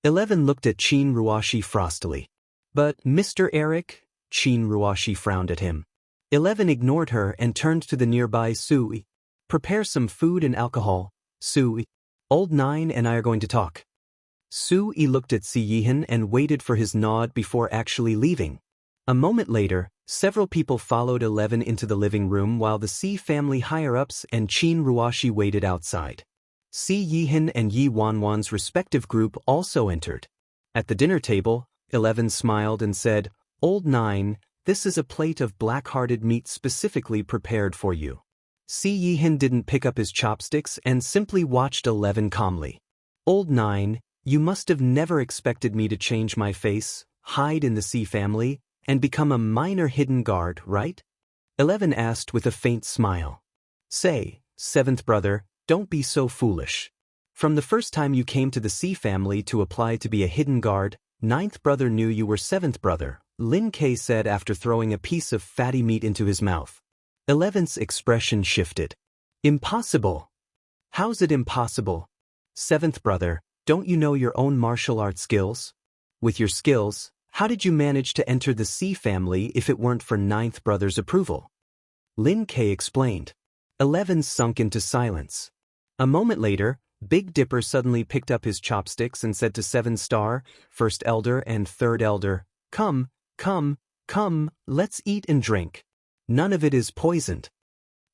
11 looked at Qin Ruoshi frostily. But, Mr. Eric, Qin Ruoshi frowned at him. 11 ignored her and turned to the nearby Sui. Prepare some food and alcohol, Sui. Old 9 and I are going to talk. Sui looked at Si Yihan and waited for his nod before actually leaving. A moment later, several people followed 11 into the living room while the Si family higher-ups and Qin Ruoshi waited outside. Si Yihan and Yi Wan's respective group also entered. At the dinner table, 11 smiled and said, Old 9, this is a plate of black-hearted meat specifically prepared for you. Si Yihan didn't pick up his chopsticks and simply watched 11 calmly. Old 9, you must have never expected me to change my face, hide in the Si family, and become a minor hidden guard, right? 11 asked with a faint smile. Say, 7th brother, don't be so foolish. From the first time you came to the Si family to apply to be a hidden guard, 9th brother knew you were 7th brother, Lin K said after throwing a piece of fatty meat into his mouth. 11's expression shifted. Impossible. How's it impossible? 7th brother, don't you know your own martial art skills? With your skills, how did you manage to enter the Si family if it weren't for 9th brother's approval? Lin K explained. 11 sunk into silence. A moment later, Big Dipper suddenly picked up his chopsticks and said to 7-star, First Elder and 3rd Elder, Come, let's eat and drink. None of it is poisoned.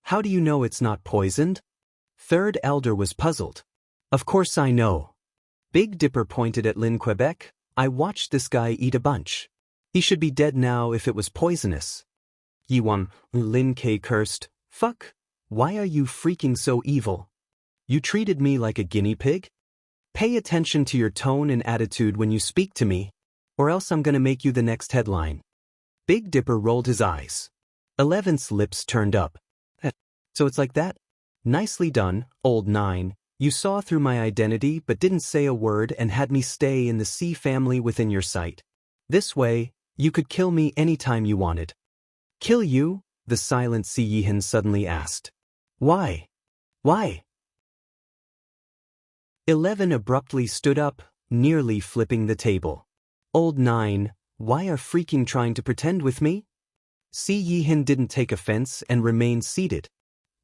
How do you know it's not poisoned? 3rd Elder was puzzled. Of course I know. Big Dipper pointed at Lin Quebec. I watched this guy eat a bunch. He should be dead now if it was poisonous. Yi Wan, Lin K cursed. Fuck. Why are you freaking so evil? You treated me like a guinea pig? Pay attention to your tone and attitude when you speak to me, or else I'm gonna make you the next headline. Big Dipper rolled his eyes. 11's lips turned up. So it's like that? Nicely done, old 9. You saw through my identity but didn't say a word and had me stay in the Si family within your sight. This way, you could kill me anytime you wanted. Kill you? The silent Si Yihan suddenly asked. Why? Why? 11 abruptly stood up, nearly flipping the table. Old 9, why are freaking trying to pretend with me? Si Yihan didn't take offense and remained seated.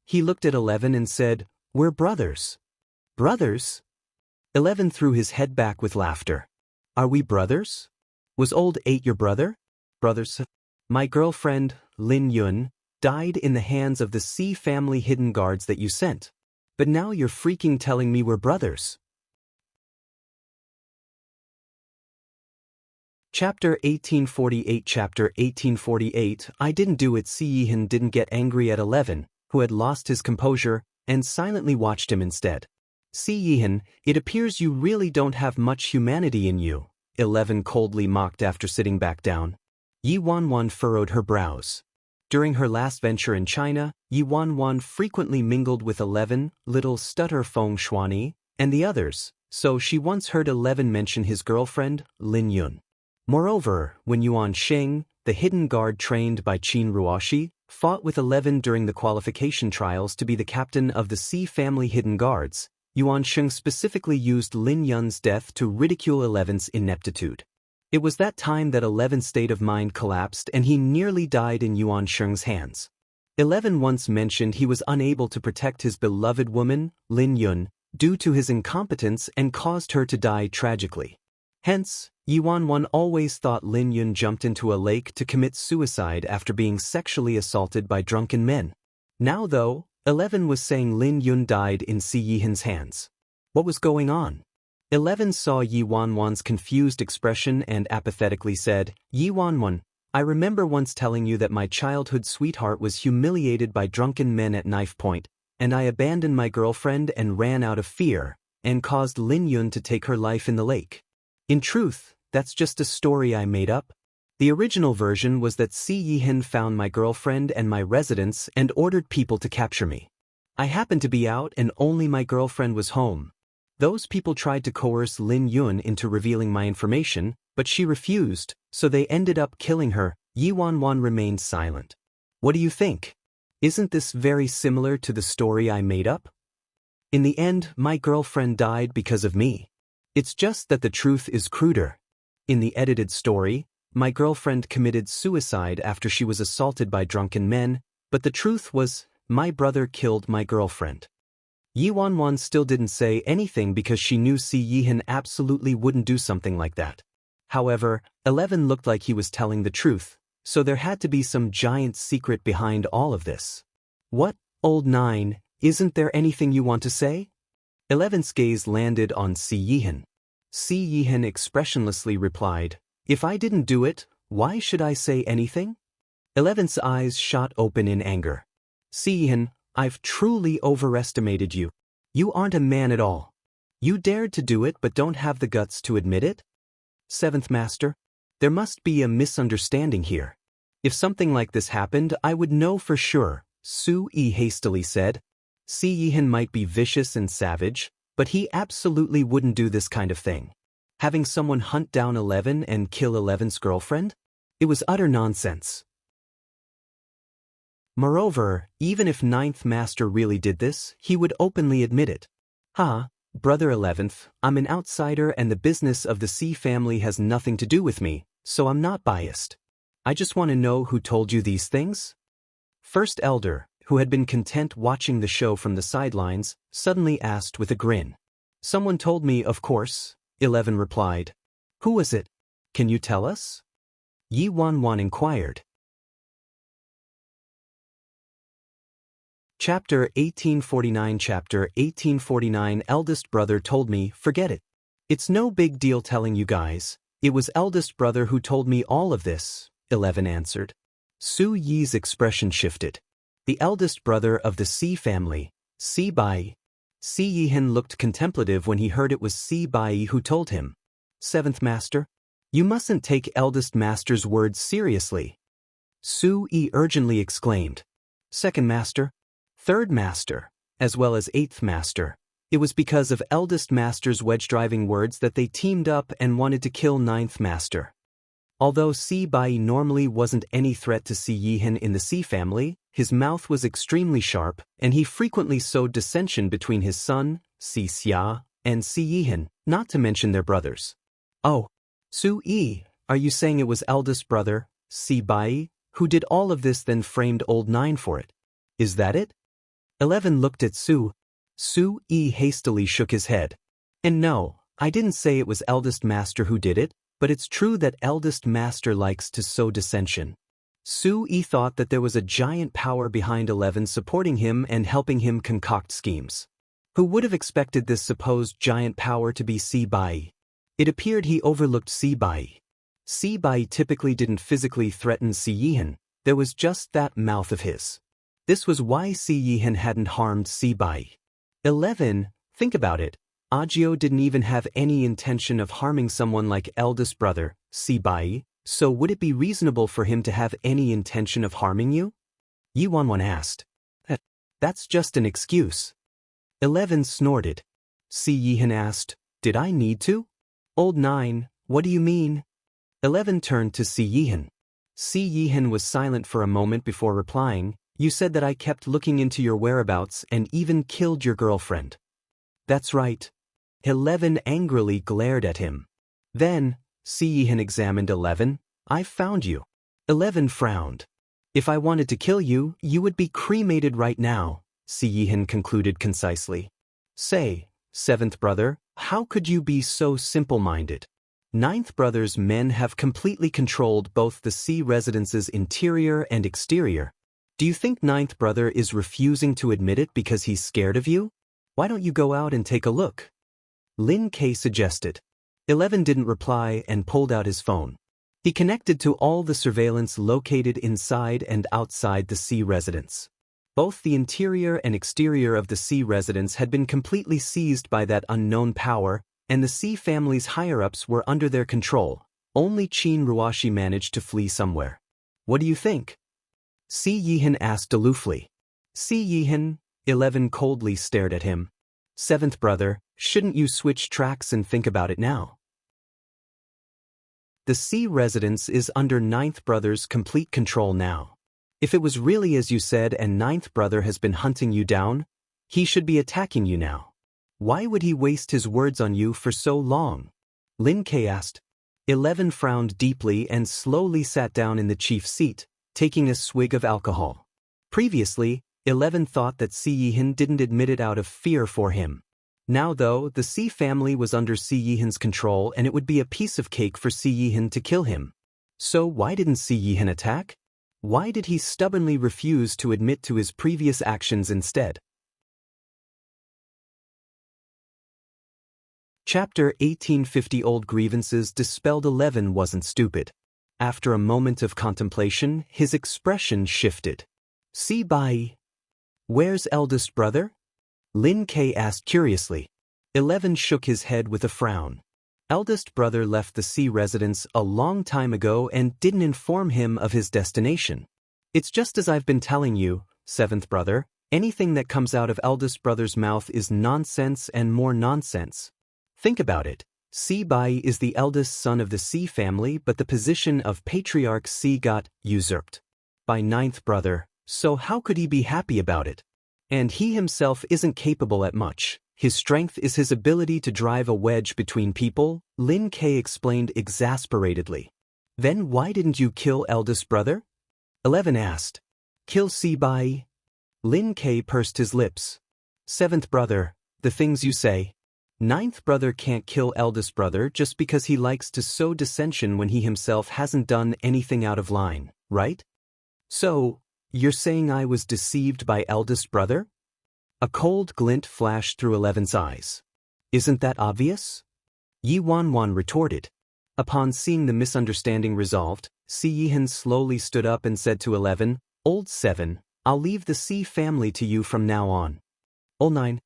He looked at 11 and said, "We're brothers." "Brothers?" 11 threw his head back with laughter. "Are we brothers? Was old 8 your brother?" "Brothers? My girlfriend, Lin Yun, died in the hands of the C family hidden guards that you sent. But now you're freaking telling me we're brothers." Chapter 1848 Chapter 1848 I didn't do it. Si Yihan didn't get angry at 11, who had lost his composure, and silently watched him instead. "Si Yihan, it appears you really don't have much humanity in you," 11 coldly mocked after sitting back down. Yi Wanwan furrowed her brows. During her last venture in China, Yi Wanwan frequently mingled with 11, little stutter Feng Shuani, and the others, so she once heard 11 mention his girlfriend, Lin Yun. Moreover, when Yuan Sheng, the hidden guard trained by Qin Ruoxi, fought with 11 during the qualification trials to be the captain of the C family hidden guards, Yuan Sheng specifically used Lin Yun's death to ridicule 11's ineptitude. It was that time that 11's state of mind collapsed and he nearly died in Yuan Sheng's hands. 11 once mentioned he was unable to protect his beloved woman, Lin Yun, due to his incompetence and caused her to die tragically. Hence, Yi Wanwan always thought Lin Yun jumped into a lake to commit suicide after being sexually assaulted by drunken men. Now though, 11 was saying Lin Yun died in Si Yihan's hands. What was going on? 11 saw Yi Wanwan's confused expression and apathetically said, "Yi Wanwan, I remember once telling you that my childhood sweetheart was humiliated by drunken men at knife point, and I abandoned my girlfriend and ran out of fear, and caused Lin Yun to take her life in the lake. In truth, that's just a story I made up. The original version was that Si Yihan found my girlfriend and my residence and ordered people to capture me. I happened to be out and only my girlfriend was home. Those people tried to coerce Lin Yun into revealing my information, but she refused, so they ended up killing her." Yi Wanwan remained silent. "What do you think? Isn't this very similar to the story I made up? In the end, my girlfriend died because of me. It's just that the truth is cruder. In the edited story, my girlfriend committed suicide after she was assaulted by drunken men, but the truth was, my brother killed my girlfriend." Yi Wanwan still didn't say anything because she knew Si Yihan absolutely wouldn't do something like that. However, 11 looked like he was telling the truth, so there had to be some giant secret behind all of this. "What, old 9, isn't there anything you want to say?" 11's gaze landed on Si Yihan. Si Yihan expressionlessly replied, "If I didn't do it, why should I say anything?" 11's eyes shot open in anger. "Si Yihan, I've truly overestimated you. You aren't a man at all. You dared to do it but don't have the guts to admit it?" "Seventh Master, there must be a misunderstanding here. If something like this happened, I would know for sure," Su Yi hastily said. "Si Yihan might be vicious and savage, but he absolutely wouldn't do this kind of thing. Having someone hunt down 11 and kill 11's girlfriend? It was utter nonsense. Moreover, even if 9th Master really did this, he would openly admit it. Brother 11th, I'm an outsider and the business of the C family has nothing to do with me, so I'm not biased. I just want to know who told you these things?" First Elder, who had been content watching the show from the sidelines, suddenly asked with a grin. "Someone told me, of course," 11 replied. "Who was it? Can you tell us?" Yi Wanwan inquired. Chapter 1849 Chapter 1849 Eldest brother told me, forget it. It's no big deal telling you guys. It was eldest brother who told me all of this, 11 answered. Su Yi's expression shifted. The eldest brother of the Si family, Si Bai. Si Yihan looked contemplative when he heard it was Si Bai who told him. "Seventh Master, you mustn't take eldest master's words seriously," Su Yi urgently exclaimed. "Second Master, Third Master, as well as Eighth Master, it was because of eldest master's wedge-driving words that they teamed up and wanted to kill 9th Master. Although Si Bai normally wasn't any threat to Si Yihan in the Si family, his mouth was extremely sharp, and he frequently sowed dissension between his son, Si Xia, and Si Yihan, not to mention their brothers." "Oh, Su Yi, are you saying it was eldest brother, Si Bai, who did all of this then framed old 9 for it? Is that it?" 11 looked at Su. Su hastily shook his head. And no, I didn't say it was eldest master who did it, but it's true that eldest master likes to sow dissension. Su thought that there was a giant power behind 11 supporting him and helping him concoct schemes. Who would have expected this supposed giant power to be Si Bai? It appeared he overlooked Si Bai. Si Bai typically didn't physically threaten Si Yihan, there was just that mouth of his. This was why Si Yihan hadn't harmed Si Bai. 11, think about it. Agio didn't even have any intention of harming someone like eldest brother, Si Bai, so would it be reasonable for him to have any intention of harming you? Yi Wanwan asked. That's just an excuse. 11 snorted. Si Yihan asked, did I need to? Old 9, what do you mean? 11 turned to Si Yihan. Si Yihan was silent for a moment before replying, you said that I kept looking into your whereabouts and even killed your girlfriend. That's right. 11 angrily glared at him. Then, Si Yihan examined 11, I've found you. 11 frowned. If I wanted to kill you, you would be cremated right now, Si Yihan concluded concisely. Say, 7th brother, how could you be so simple-minded? 9th brother's men have completely controlled both the Si residence's interior and exterior. Do you think 9th brother is refusing to admit it because he's scared of you? Why don't you go out and take a look? Lin K suggested. 11 didn't reply and pulled out his phone. He connected to all the surveillance located inside and outside the Si residence. Both the interior and exterior of the Si residence had been completely seized by that unknown power, and the Si family's higher-ups were under their control. Only Qin Ruashi managed to flee somewhere. What do you think? Si Yihan asked aloofly. Si Yihan, 11 coldly stared at him. 7th brother, shouldn't you switch tracks and think about it now? The Si residence is under 9th brother's complete control now. If it was really as you said and 9th brother has been hunting you down, he should be attacking you now. Why would he waste his words on you for so long? Lin K asked. 11 frowned deeply and slowly sat down in the chief's seat, taking a swig of alcohol. Previously, 11 thought that Si Yihan didn't admit it out of fear for him. Now though, the Si family was under Si Yihan's control and it would be a piece of cake for Si Yihan to kill him. So why didn't Si Yihan attack? Why did he stubbornly refuse to admit to his previous actions instead? Chapter 1850 Old grievances dispelled. 11 wasn't stupid. After a moment of contemplation, his expression shifted. Si Bai. Where's eldest brother? Lin K asked curiously. 11 shook his head with a frown. Eldest brother left the Si residence a long time ago and didn't inform him of his destination. It's just as I've been telling you, 7th brother, anything that comes out of eldest brother's mouth is nonsense and more nonsense. Think about it. Si Bai is the eldest son of the Si family, but the position of patriarch Si got usurped by 9th brother, so how could he be happy about it? And he himself isn't capable at much. His strength is his ability to drive a wedge between people, Lin K explained exasperatedly. Then why didn't you kill eldest brother? 11 asked. Kill Si Bai? Lin K pursed his lips. 7th brother, the things you say. 9th brother can't kill eldest brother just because he likes to sow dissension when he himself hasn't done anything out of line, right? So, you're saying I was deceived by eldest brother? A cold glint flashed through 11's eyes. Isn't that obvious? Yi Wanwan retorted. Upon seeing the misunderstanding resolved, Si Yihan slowly stood up and said to 11, Old 7, I'll leave the Si family to you from now on. Old 9.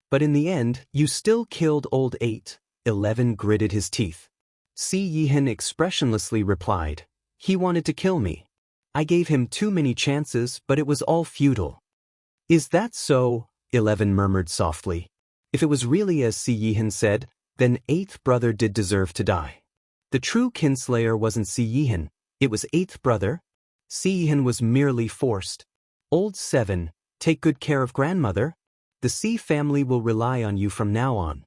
But in the end, you still killed Old 8, 11 gritted his teeth. Si Yihan expressionlessly replied, he wanted to kill me. I gave him too many chances, but it was all futile. Is that so? 11 murmured softly. If it was really as Si Yihan said, then 8th brother did deserve to die. The true kinslayer wasn't Si Yihan, it was 8th brother. Si Yihan was merely forced. Old 7, take good care of grandmother. The Si family will rely on you from now on.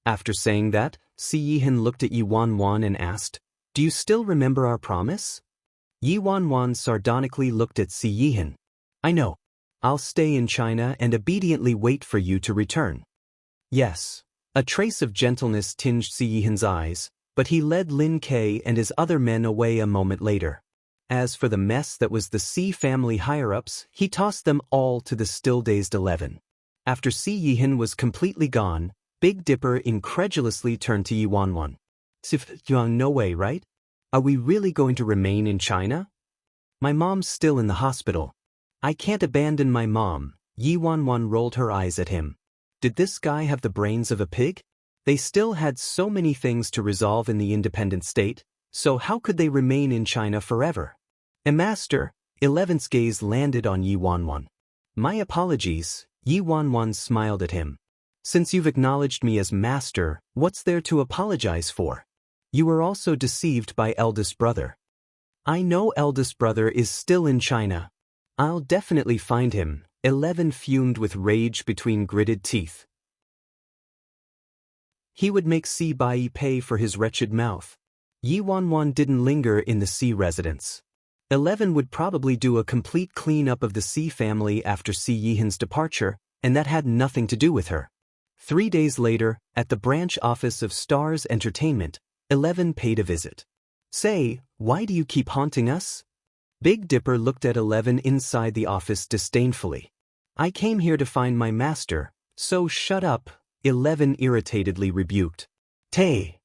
After saying that, Si Yihan looked at Yi Wanwan and asked, do you still remember our promise? Yi Wanwan sardonically looked at Si Yihan. I know. I'll stay in China and obediently wait for you to return. Yes. A trace of gentleness tinged Si Yihan's eyes, but he led Lin Ke and his other men away a moment later. As for the mess that was the Si family higher-ups, he tossed them all to the still-dazed 11. After Si Yihan was completely gone, Big Dipper incredulously turned to Yi Wanwan. Yuan, no way, right? Are we really going to remain in China? My mom's still in the hospital. I can't abandon my mom. Yi Wanwan rolled her eyes at him. Did this guy have the brains of a pig? They still had so many things to resolve in the independent state, so how could they remain in China forever? Master, 11's gaze landed on Yi Wanwan. My apologies, Yi Wanwan smiled at him. Since you've acknowledged me as master, what's there to apologize for? You were also deceived by eldest brother. I know eldest brother is still in China. I'll definitely find him. 11 fumed with rage between gritted teeth. He would make Si Bai pay for his wretched mouth. Yi Wanwan didn't linger in the Si residence. 11 would probably do a complete clean-up of the Si family after Si Yihan's departure, and that had nothing to do with her. 3 days later, at the branch office of Stars Entertainment, 11 paid a visit. Say, why do you keep haunting us? Big Dipper looked at 11 inside the office disdainfully. I came here to find my master, so shut up, 11 irritatedly rebuked. Tay.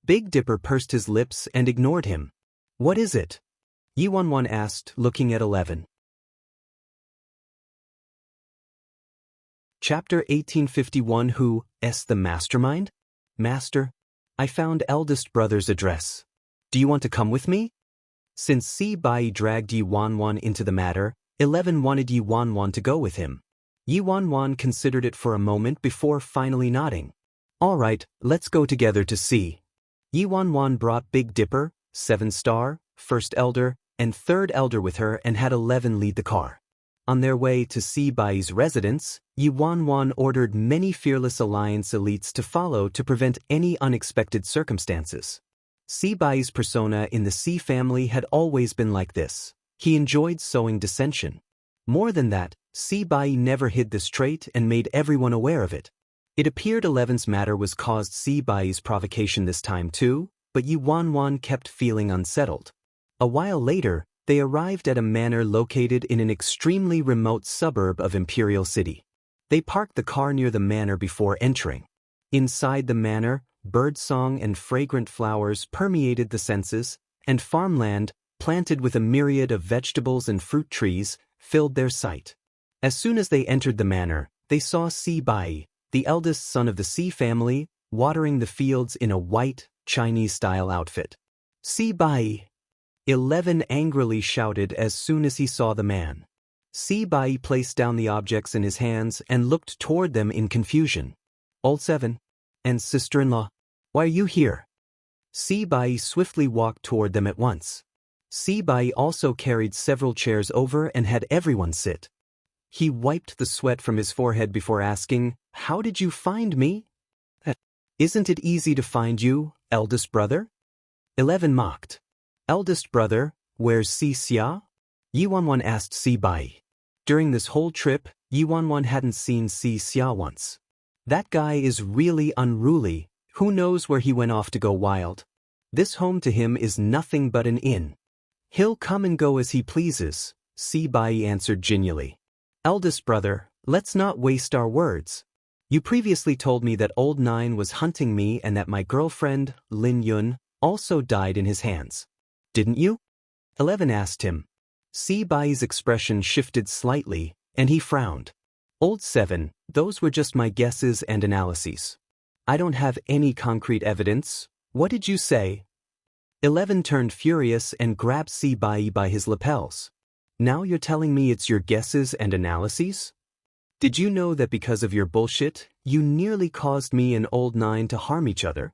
Big Dipper pursed his lips and ignored him. What is it? Yi Wanwan asked, looking at 11. Chapter 1851. Who's the mastermind? Master, I found eldest brother's address. Do you want to come with me? Since Si Bai dragged Yi Wanwan into the matter, 11 wanted Yi Wanwan to go with him. Yi Wanwan considered it for a moment before finally nodding. All right, let's go together to see. Yi Wanwan brought Big Dipper, 7-star, first elder, and third elder with her and had 11 lead the car. On their way to Si Bai's residence, Yi Wanwan ordered many Fearless Alliance elites to follow to prevent any unexpected circumstances. Si Bai's persona in the Si family had always been like this. He enjoyed sowing dissension. More than that, Si Bai never hid this trait and made everyone aware of it. It appeared 11's matter was caused Si Bai's provocation this time too, but Yi Wanwan kept feeling unsettled. A while later, they arrived at a manor located in an extremely remote suburb of Imperial City. They parked the car near the manor before entering. Inside the manor, birdsong and fragrant flowers permeated the senses, and farmland, planted with a myriad of vegetables and fruit trees, filled their sight. As soon as they entered the manor, they saw Si Bai, the eldest son of the Si family, watering the fields in a white, Chinese-style outfit. Si Bai! 11 angrily shouted as soon as he saw the man. Si Bai placed down the objects in his hands and looked toward them in confusion. Old 7. And sister-in-law, why are you here? Si Bai swiftly walked toward them at once. Si Bai also carried several chairs over and had everyone sit. He wiped the sweat from his forehead before asking, How did you find me? Isn't it easy to find you, eldest brother? 11 mocked. Eldest brother, where's Si Xia? Yi Wanwan asked Si Bai. During this whole trip, Yi Wanwan hadn't seen Si Xia once. That guy is really unruly. Who knows where he went off to go wild? This home to him is nothing but an inn. He'll come and go as he pleases, Si Bai answered genially. Eldest brother, let's not waste our words. You previously told me that old 9 was hunting me and that my girlfriend, Lin Yun, also died in his hands. Didn't you? 11 asked him. Si Bai's expression shifted slightly, and he frowned. Old 7, those were just my guesses and analyses. I don't have any concrete evidence. What did you say? 11 turned furious and grabbed Si Bai by his lapels. Now you're telling me it's your guesses and analyses? Did you know that because of your bullshit, you nearly caused me and old 9 to harm each other?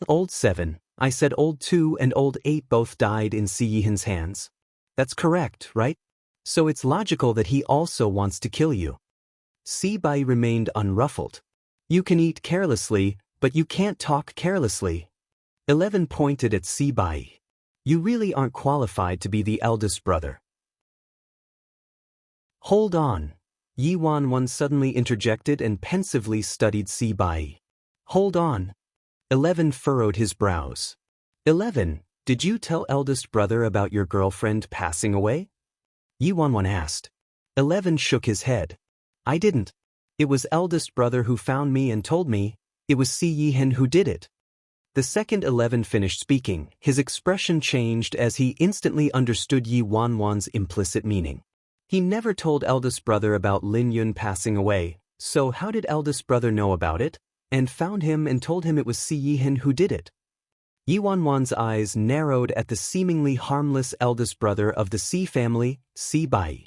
Old 7, I said old 2 and old 8 both died in Si Yihan's hands. That's correct, right? So it's logical that he also wants to kill you. Si Bai remained unruffled. You can eat carelessly, but you can't talk carelessly. 11 pointed at Si Bai. You really aren't qualified to be the eldest brother. Hold on. Yi Wanwan suddenly interjected and pensively studied Si Bai. Hold on. 11 furrowed his brows. 11, did you tell eldest brother about your girlfriend passing away? Yi Wanwan asked. 11 shook his head. I didn't. It was eldest brother who found me and told me. It was Si Yihan who did it. The second 11 finished speaking. His expression changed as he instantly understood Yi Wanwan's implicit meaning. He never told eldest brother about Lin Yun passing away, so how did eldest brother know about it, and found him and told him it was Si Yihan who did it? Yi Wanwan's eyes narrowed at the seemingly harmless eldest brother of the Si family, Si Bai.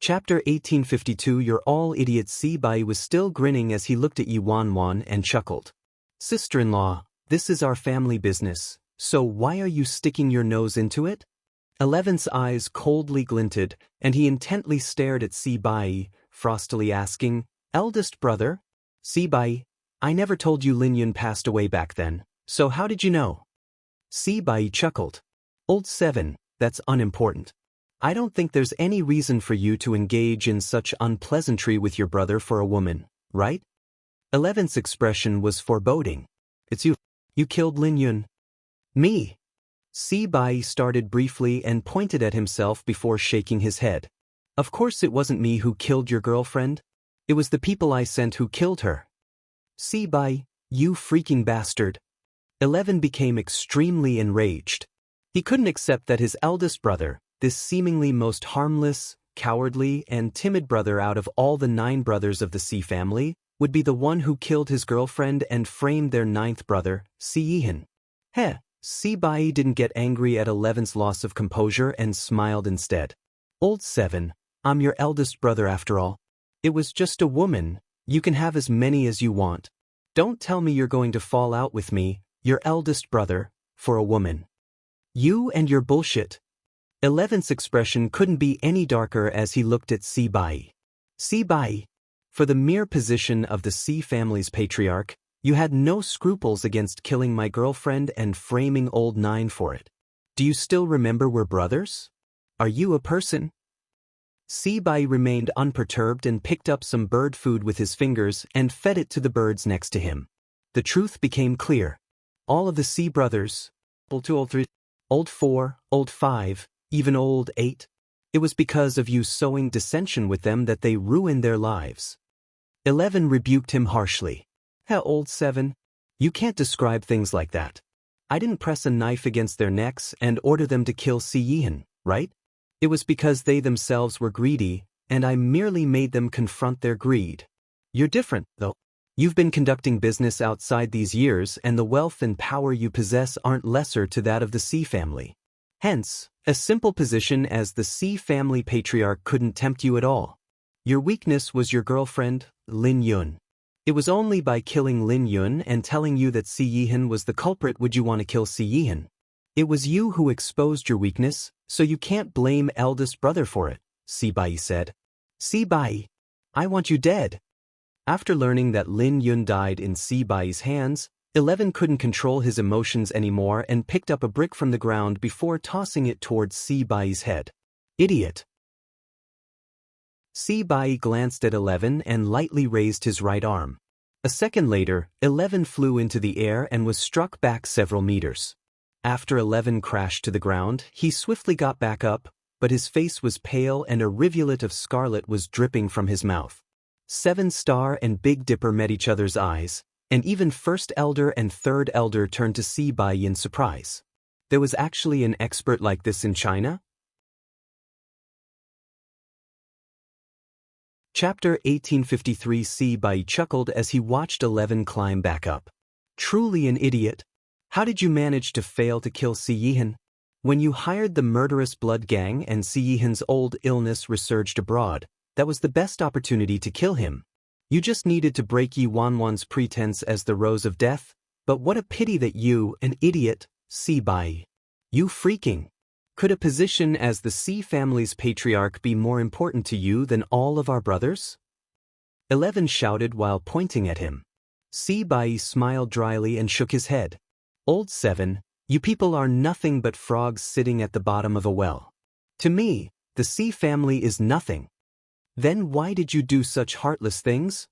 Chapter 1852. You're all idiots. Si Bai was still grinning as he looked at Yi Wanwan and chuckled. Sister-in-law, this is our family business. So why are you sticking your nose into it? 11's eyes coldly glinted, and he intently stared at Si Bai, frostily asking, Eldest brother? Si Bai, I never told you Lin Yun passed away back then, so how did you know? Si Bai chuckled. Old 7, that's unimportant. I don't think there's any reason for you to engage in such unpleasantry with your brother for a woman, right? 11's expression was foreboding. It's you. You killed Lin Yun. Me. Si Bai started briefly and pointed at himself before shaking his head. Of course it wasn't me who killed your girlfriend. It was the people I sent who killed her. Si Bai, you freaking bastard. 11 became extremely enraged. He couldn't accept that his eldest brother, this seemingly most harmless, cowardly, and timid brother out of all the 9 brothers of the Si family, would be the one who killed his girlfriend and framed their 9th brother, Si Yihan. Heh. Si Bai didn't get angry at 11's loss of composure and smiled instead. Old 7, I'm your eldest brother after all. It was just a woman, you can have as many as you want. Don't tell me you're going to fall out with me, your eldest brother, for a woman. You and your bullshit. 11's expression couldn't be any darker as he looked at Si Bai. Si Bai, for the mere position of the Si family's patriarch, you had no scruples against killing my girlfriend and framing old 9 for it. Do you still remember we're brothers? Are you a person? Si Bai remained unperturbed and picked up some bird food with his fingers and fed it to the birds next to him. The truth became clear. All of the Si brothers, old 2, old 3, old 4, old 5, even old 8, it was because of you sowing dissension with them that they ruined their lives. 11 rebuked him harshly. Old 7, you can't describe things like that. I didn't press a knife against their necks and order them to kill Si Yihan, right? It was because they themselves were greedy, and I merely made them confront their greed. You're different, though. You've been conducting business outside these years, and the wealth and power you possess aren't lesser to that of the Si family. Hence, a simple position as the Si family patriarch couldn't tempt you at all. Your weakness was your girlfriend, Lin Yun. It was only by killing Lin Yun and telling you that Si Yihan was the culprit would you want to kill Si Yihan. It was you who exposed your weakness, so you can't blame eldest brother for it, Si Bai said. Si Bai, I want you dead. After learning that Lin Yun died in Si Bai's hands, 11 couldn't control his emotions anymore and picked up a brick from the ground before tossing it towards Si Bai's head. Idiot. Si Bai glanced at 11 and lightly raised his right arm. A second later, 11 flew into the air and was struck back several meters. After 11 crashed to the ground, he swiftly got back up, but his face was pale and a rivulet of scarlet was dripping from his mouth. 7 Star and Big Dipper met each other's eyes, and even First Elder and Third Elder turned to Si Bai in surprise. There was actually an expert like this in China? Chapter 1853. Si Bai chuckled as he watched 11 climb back up. Truly an idiot. How did you manage to fail to kill Si Yihan? When you hired the murderous blood gang and Si Yihan's old illness resurged abroad, that was the best opportunity to kill him. You just needed to break Yi Wanwan's pretense as the Rose of Death, but what a pity that you, an idiot, Si Bai. You freaking. Could a position as the Si family's patriarch be more important to you than all of our brothers? 11 shouted while pointing at him. Si Bai smiled dryly and shook his head. Old 7, You people are nothing but frogs sitting at the bottom of a well. To me, the Sea family is nothing. Then why did you do such heartless things?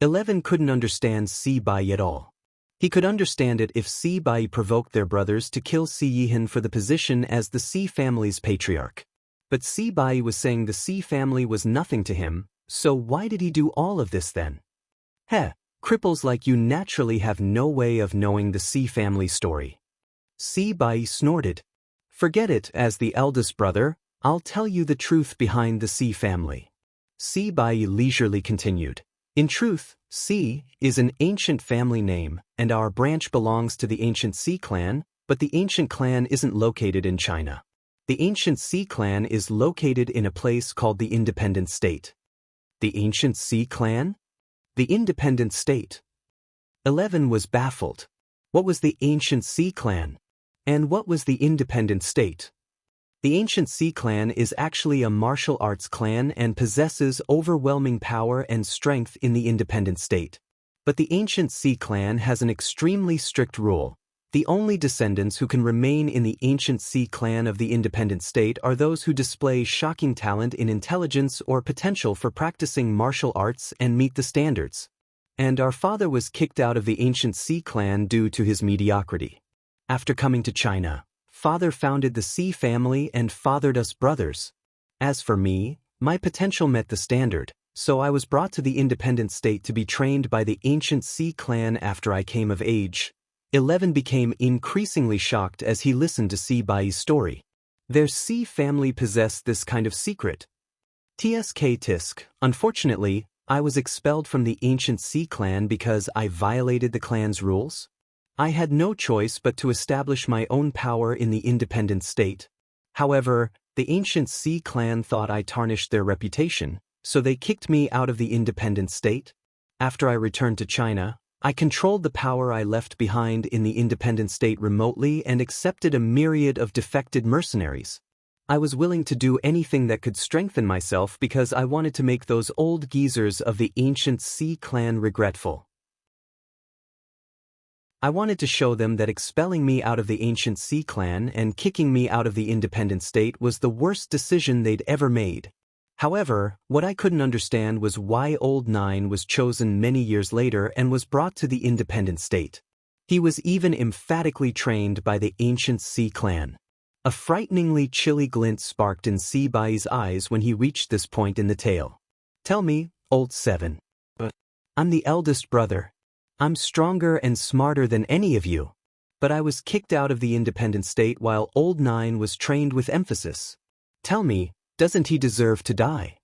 11 couldn't understand Sea Bai at all. He could understand it if Sea Bai provoked their brothers to kill Sea Yihan for the position as the Sea family's patriarch. But Sea Bai was saying the Sea family was nothing to him, so why did he do all of this then? Heh, cripples like you naturally have no way of knowing the Sea family story. Sea Bai snorted. Forget it, as the eldest brother, I'll tell you the truth behind the Sea family. Sea Bai leisurely continued. In truth, Sea is an ancient family name, and our branch belongs to the ancient Sea clan, but the ancient clan isn't located in China. The ancient Sea clan is located in a place called the Independent State. The ancient Sea clan? The Independent State. 11 was baffled. What was the ancient Sea clan? And what was the Independent State? The ancient Sea clan is actually a martial arts clan and possesses overwhelming power and strength in the Independent State. But the ancient Sea clan has an extremely strict rule. The only descendants who can remain in the ancient Sea clan of the Independent State are those who display shocking talent in intelligence or potential for practicing martial arts and meet the standards. And our father was kicked out of the ancient Sea clan due to his mediocrity. After coming to China, father founded the Sea family and fathered us brothers. As for me, my potential met the standard, so I was brought to the Independent State to be trained by the ancient Sea clan after I came of age. 11 became increasingly shocked as he listened to Sea Bai's story. Their Sea family possessed this kind of secret. Tisk. Unfortunately, I was expelled from the ancient Sea clan because I violated the clan's rules. I had no choice but to establish my own power in the Independent State. However, the ancient Sea clan thought I tarnished their reputation, so they kicked me out of the Independent State. After I returned to China, I controlled the power I left behind in the Independent State remotely and accepted a myriad of defected mercenaries. I was willing to do anything that could strengthen myself because I wanted to make those old geezers of the ancient Sea clan regretful. I wanted to show them that expelling me out of the ancient Sea clan and kicking me out of the Independent State was the worst decision they'd ever made. However, what I couldn't understand was why Old Nine was chosen many years later and was brought to the Independent State. He was even emphatically trained by the ancient Sea clan. A frighteningly chilly glint sparked in Sea Bai's eyes when he reached this point in the tale. Tell me, Old 7. But I'm the eldest brother. I'm stronger and smarter than any of you. But I was kicked out of the Independent State while Old Nine was trained with emphasis. Tell me, doesn't he deserve to die?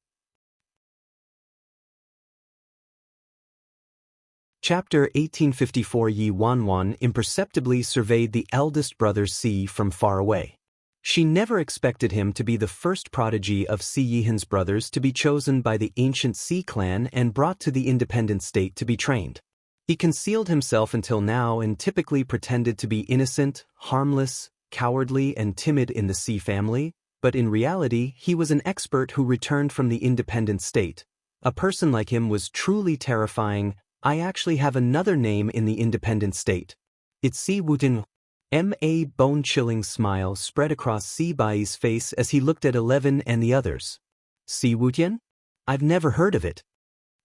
Chapter 1854. Yi Wanwan imperceptibly surveyed the eldest brother Sea from far away. She never expected him to be the first prodigy of Sea Yihan's brothers to be chosen by the ancient Sea clan and brought to the Independent State to be trained. He concealed himself until now and typically pretended to be innocent, harmless, cowardly, and timid in the Sea family, but in reality he was an expert who returned from the Independent State. A person like him was truly terrifying. I actually have another name in the Independent State. It's Sea Wutin. A bone-chilling smile spread across Sea Bai's face as he looked at 11 and the others. Sea Wutian? I've never heard of it.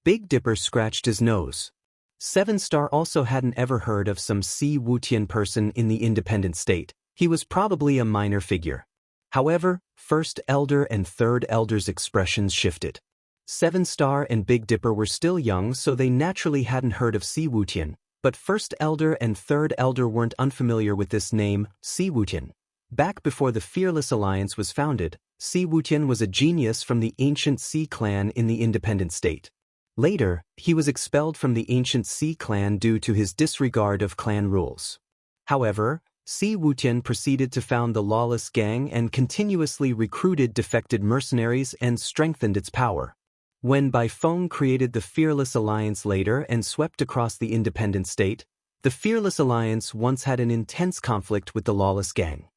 Big Dipper scratched his nose. 7-Star also hadn't ever heard of some Sea Wutian person in the Independent State. He was probably a minor figure. However, First Elder and Third Elder's expressions shifted. 7-Star and Big Dipper were still young, so they naturally hadn't heard of Sea Wutian, but First Elder and Third Elder weren't unfamiliar with this name, Sea Wutian. Back before the Fearless Alliance was founded, Sea Wutian was a genius from the ancient Sea clan in the Independent State. Later, he was expelled from the ancient Sea clan due to his disregard of clan rules. However, Sea Wutian proceeded to found the Lawless Gang and continuously recruited defected mercenaries and strengthened its power. When Bai Feng created the Fearless Alliance later and swept across the Independent State, the Fearless Alliance once had an intense conflict with the Lawless Gang.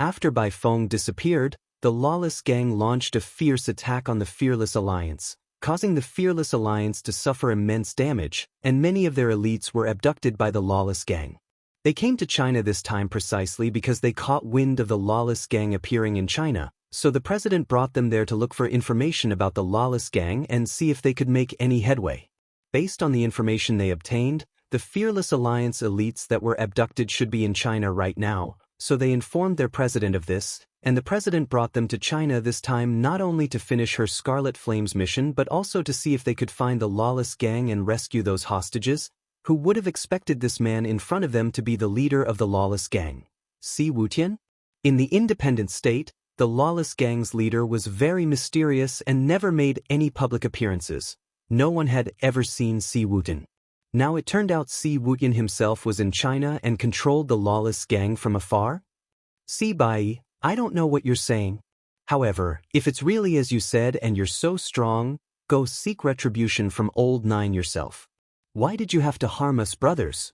After Bai Feng disappeared, the Lawless Gang launched a fierce attack on the Fearless Alliance, causing the Fearless Alliance to suffer immense damage, and many of their elites were abducted by the Lawless Gang. They came to China this time precisely because they caught wind of the lawless gang appearing in China, so the president brought them there to look for information about the lawless gang and see if they could make any headway. Based on the information they obtained, the Fearless Alliance elites that were abducted should be in China right now, so they informed their president of this, and the president brought them to China this time not only to finish her Scarlet Flames mission but also to see if they could find the lawless gang and rescue those hostages. Who would have expected this man in front of them to be the leader of the lawless gang? Si Wutian? In the independent state, the lawless gang's leader was very mysterious and never made any public appearances. No one had ever seen Si Wutian. Now it turned out Si Wutian himself was in China and controlled the lawless gang from afar? Si Bai, I don't know what you're saying. However, if it's really as you said and you're so strong, go seek retribution from Old Nine yourself. Why did you have to harm us brothers?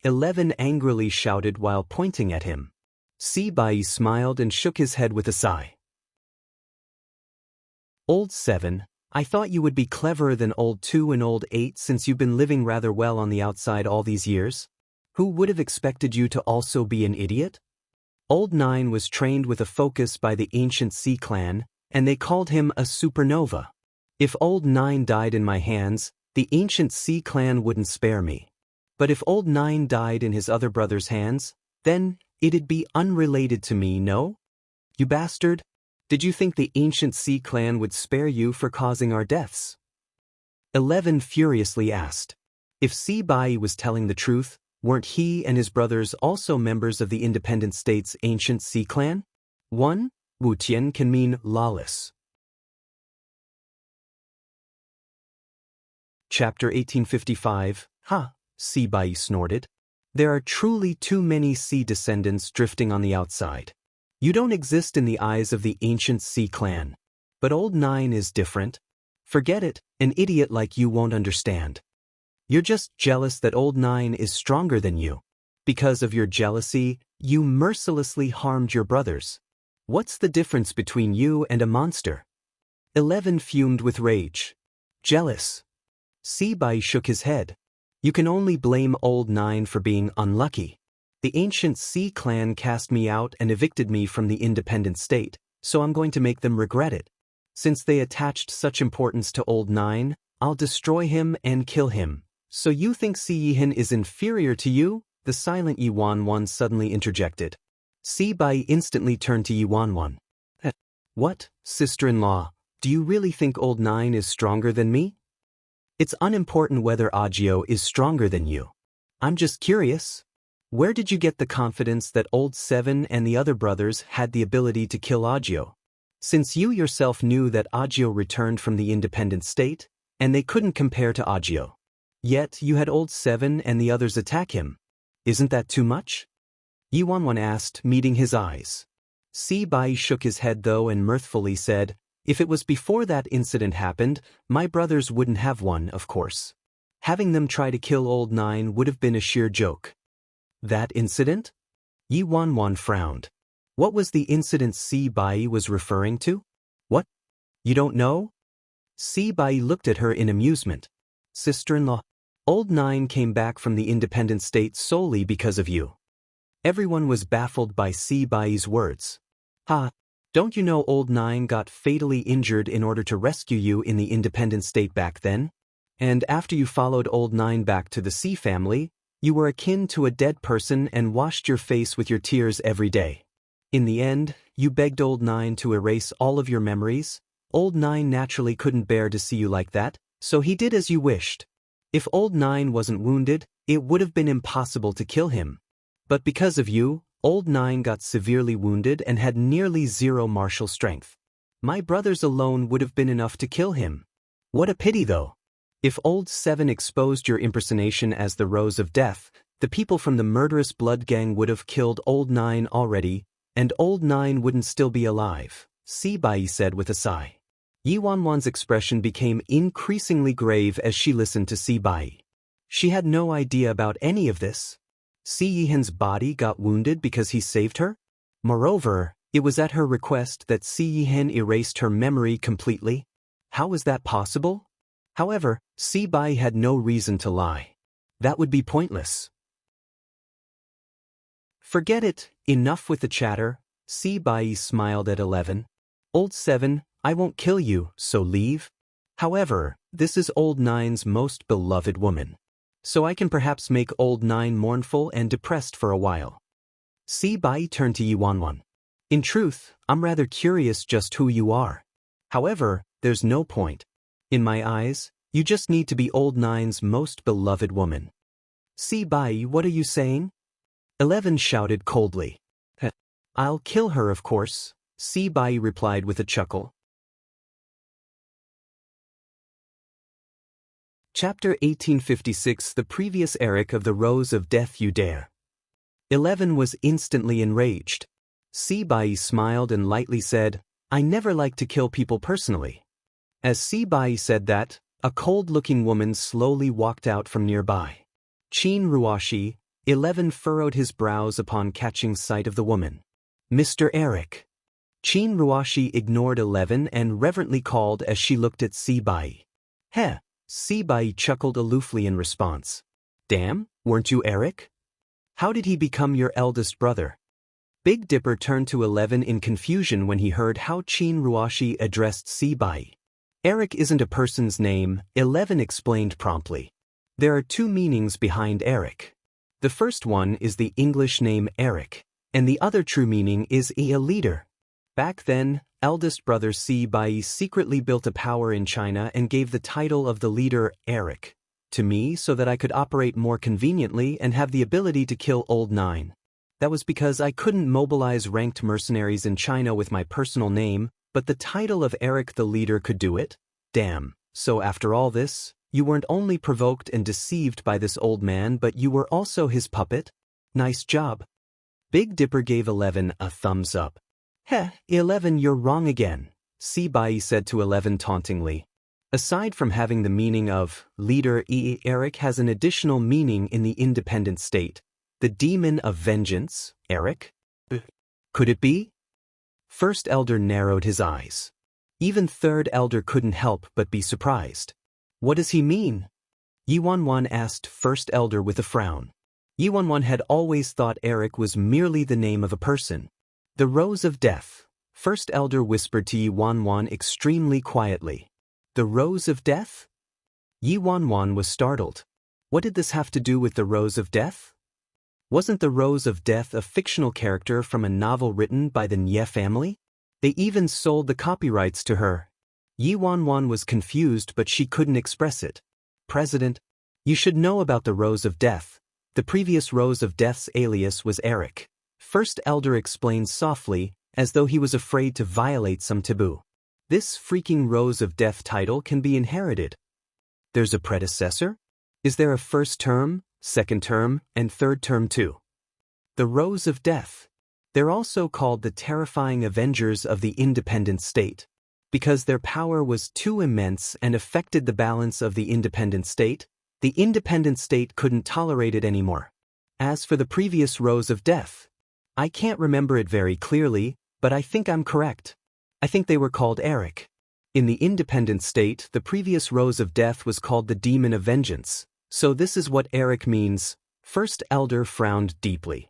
11 angrily shouted while pointing at him. Si Bai smiled and shook his head with a sigh. Old 7, I thought you would be cleverer than Old 2 and Old 8 since you've been living rather well on the outside all these years. Who would have expected you to also be an idiot? Old 9 was trained with a focus by the ancient Sea clan, and they called him a supernova. If Old 9 died in my hands, the ancient Sea clan wouldn't spare me. But if Old 9 died in his other brother's hands, then it'd be unrelated to me, no? You bastard! Did you think the ancient Sea clan would spare you for causing our deaths? 11 furiously asked. If Si Bai was telling the truth, weren't he and his brothers also members of the independent state's ancient Sea clan? 1. Wutian can mean lawless. Chapter 1855, Ha, Si Bai snorted. There are truly too many Sea descendants drifting on the outside. You don't exist in the eyes of the ancient Sea clan. But Old 9 is different. Forget it, an idiot like you won't understand. You're just jealous that Old 9 is stronger than you. Because of your jealousy, you mercilessly harmed your brothers. What's the difference between you and a monster? 11 fumed with rage. Jealous. Si Bai shook his head. You can only blame Old 9 for being unlucky. The ancient Sea clan cast me out and evicted me from the independent state, so I'm going to make them regret it. Since they attached such importance to Old 9, I'll destroy him and kill him. So you think Si Yihan is inferior to you? The silent Yi Wanwan suddenly interjected. Si Bai instantly turned to Yi Wanwan. What, sister-in-law, do you really think Old 9 is stronger than me? It's unimportant whether Agio is stronger than you. I'm just curious. Where did you get the confidence that Old 7 and the other brothers had the ability to kill Agio? Since you yourself knew that Agio returned from the independent state, and they couldn't compare to Agio. Yet you had Old 7 and the others attack him. Isn't that too much? Yi Wanwan asked, meeting his eyes. Si Bai shook his head though and mirthfully said, if it was before that incident happened, my brothers wouldn't have won, of course. Having them try to kill Old 9 would have been a sheer joke. That incident? Yi Wanwan frowned. What was the incident Si Bai was referring to? What? You don't know? Si Bai looked at her in amusement. Sister-in-law, Old 9 came back from the independent state solely because of you. Everyone was baffled by Si Bai's words. Ha! Don't you know Old 9 got fatally injured in order to rescue you in the independent state back then? And after you followed Old 9 back to the Sea family, you were akin to a dead person and washed your face with your tears every day. In the end, you begged Old 9 to erase all of your memories. Old 9 naturally couldn't bear to see you like that, so he did as you wished. If Old 9 wasn't wounded, it would have been impossible to kill him. But because of you, Old 9 got severely wounded and had nearly zero martial strength. My brothers alone would have been enough to kill him. What a pity though. If Old 7 exposed your impersonation as the Rose of Death, the people from the murderous blood gang would have killed Old 9 already, and Old 9 wouldn't still be alive, Si Bai said with a sigh. Yi Wanwan's expression became increasingly grave as she listened to Si Bai. She had no idea about any of this. Si Yihan's body got wounded because he saved her? Moreover, it was at her request that Si Yihan erased her memory completely. How was that possible? However, Si Bai had no reason to lie. That would be pointless. Forget it, enough with the chatter. Si Bai smiled at 11. Old 7, I won't kill you, so leave. However, this is Old 9's most beloved woman. So I can perhaps make Old 9 mournful and depressed for a while. Si Bai turned to Yi Wanwan. In truth, I'm rather curious just who you are. However, there's no point. In my eyes, you just need to be Old 9's most beloved woman. Si Bai, what are you saying? 11 shouted coldly. I'll kill her, of course, Si Bai replied with a chuckle. Chapter 1856. The previous Eric of the Rose of Death. You dare. 11 was instantly enraged. Si Bai smiled and lightly said, I never like to kill people personally. As Si Bai said that, a cold-looking woman slowly walked out from nearby. Qin Ruoshi, 11 furrowed his brows upon catching sight of the woman. Mr. Eric. Qin Ruoshi ignored 11 and reverently called as she looked at Si Bai. Heh, Si Bai chuckled aloofly in response. Damn, weren't you Eric? How did he become your eldest brother? Big Dipper turned to 11 in confusion when he heard how Qin Ruoshi addressed Si Bai. Eric isn't a person's name, 11 explained promptly. There are two meanings behind Eric. The first one is the English name Eric, and the other true meaning is a leader. Back then, eldest brother Si Bai secretly built a power in China and gave the title of the leader, Eric, to me so that I could operate more conveniently and have the ability to kill Old 9. That was because I couldn't mobilize ranked mercenaries in China with my personal name, but the title of Eric the leader could do it. Damn, so after all this, you weren't only provoked and deceived by this old man but you were also his puppet? Nice job. Big Dipper gave 11 a thumbs up. Heh, 11, you're wrong again, Si Bai said to 11 tauntingly. Aside from having the meaning of leader, Eric has an additional meaning in the independent state. The demon of vengeance, Eric? Could it be? First Elder narrowed his eyes. Even Third Elder couldn't help but be surprised. What does he mean? Yi Wanwan asked First Elder with a frown. Yi Wanwan had always thought Eric was merely the name of a person. The Rose of Death, First Elder whispered to Yi Wanwan extremely quietly. The Rose of Death? Yi Wanwan was startled. What did this have to do with the Rose of Death? Wasn't the Rose of Death a fictional character from a novel written by the Nye family? They even sold the copyrights to her. Yi Wanwan was confused but she couldn't express it. President, you should know about the Rose of Death. The previous Rose of Death's alias was Eric. First Elder explained softly, as though he was afraid to violate some taboo. This freaking Rose of Death title can be inherited. There's a predecessor? Is there a first term, second term, and third term too? The Rose of Death. They're also called the terrifying Avengers of the independent state. Because their power was too immense and affected the balance of the independent state couldn't tolerate it anymore. As for the previous Rose of Death, I can't remember it very clearly, but I think I'm correct. I think they were called Eric. In the independent state, the previous Rose of Death was called the Demon of Vengeance. So this is what Eric means. First Elder frowned deeply.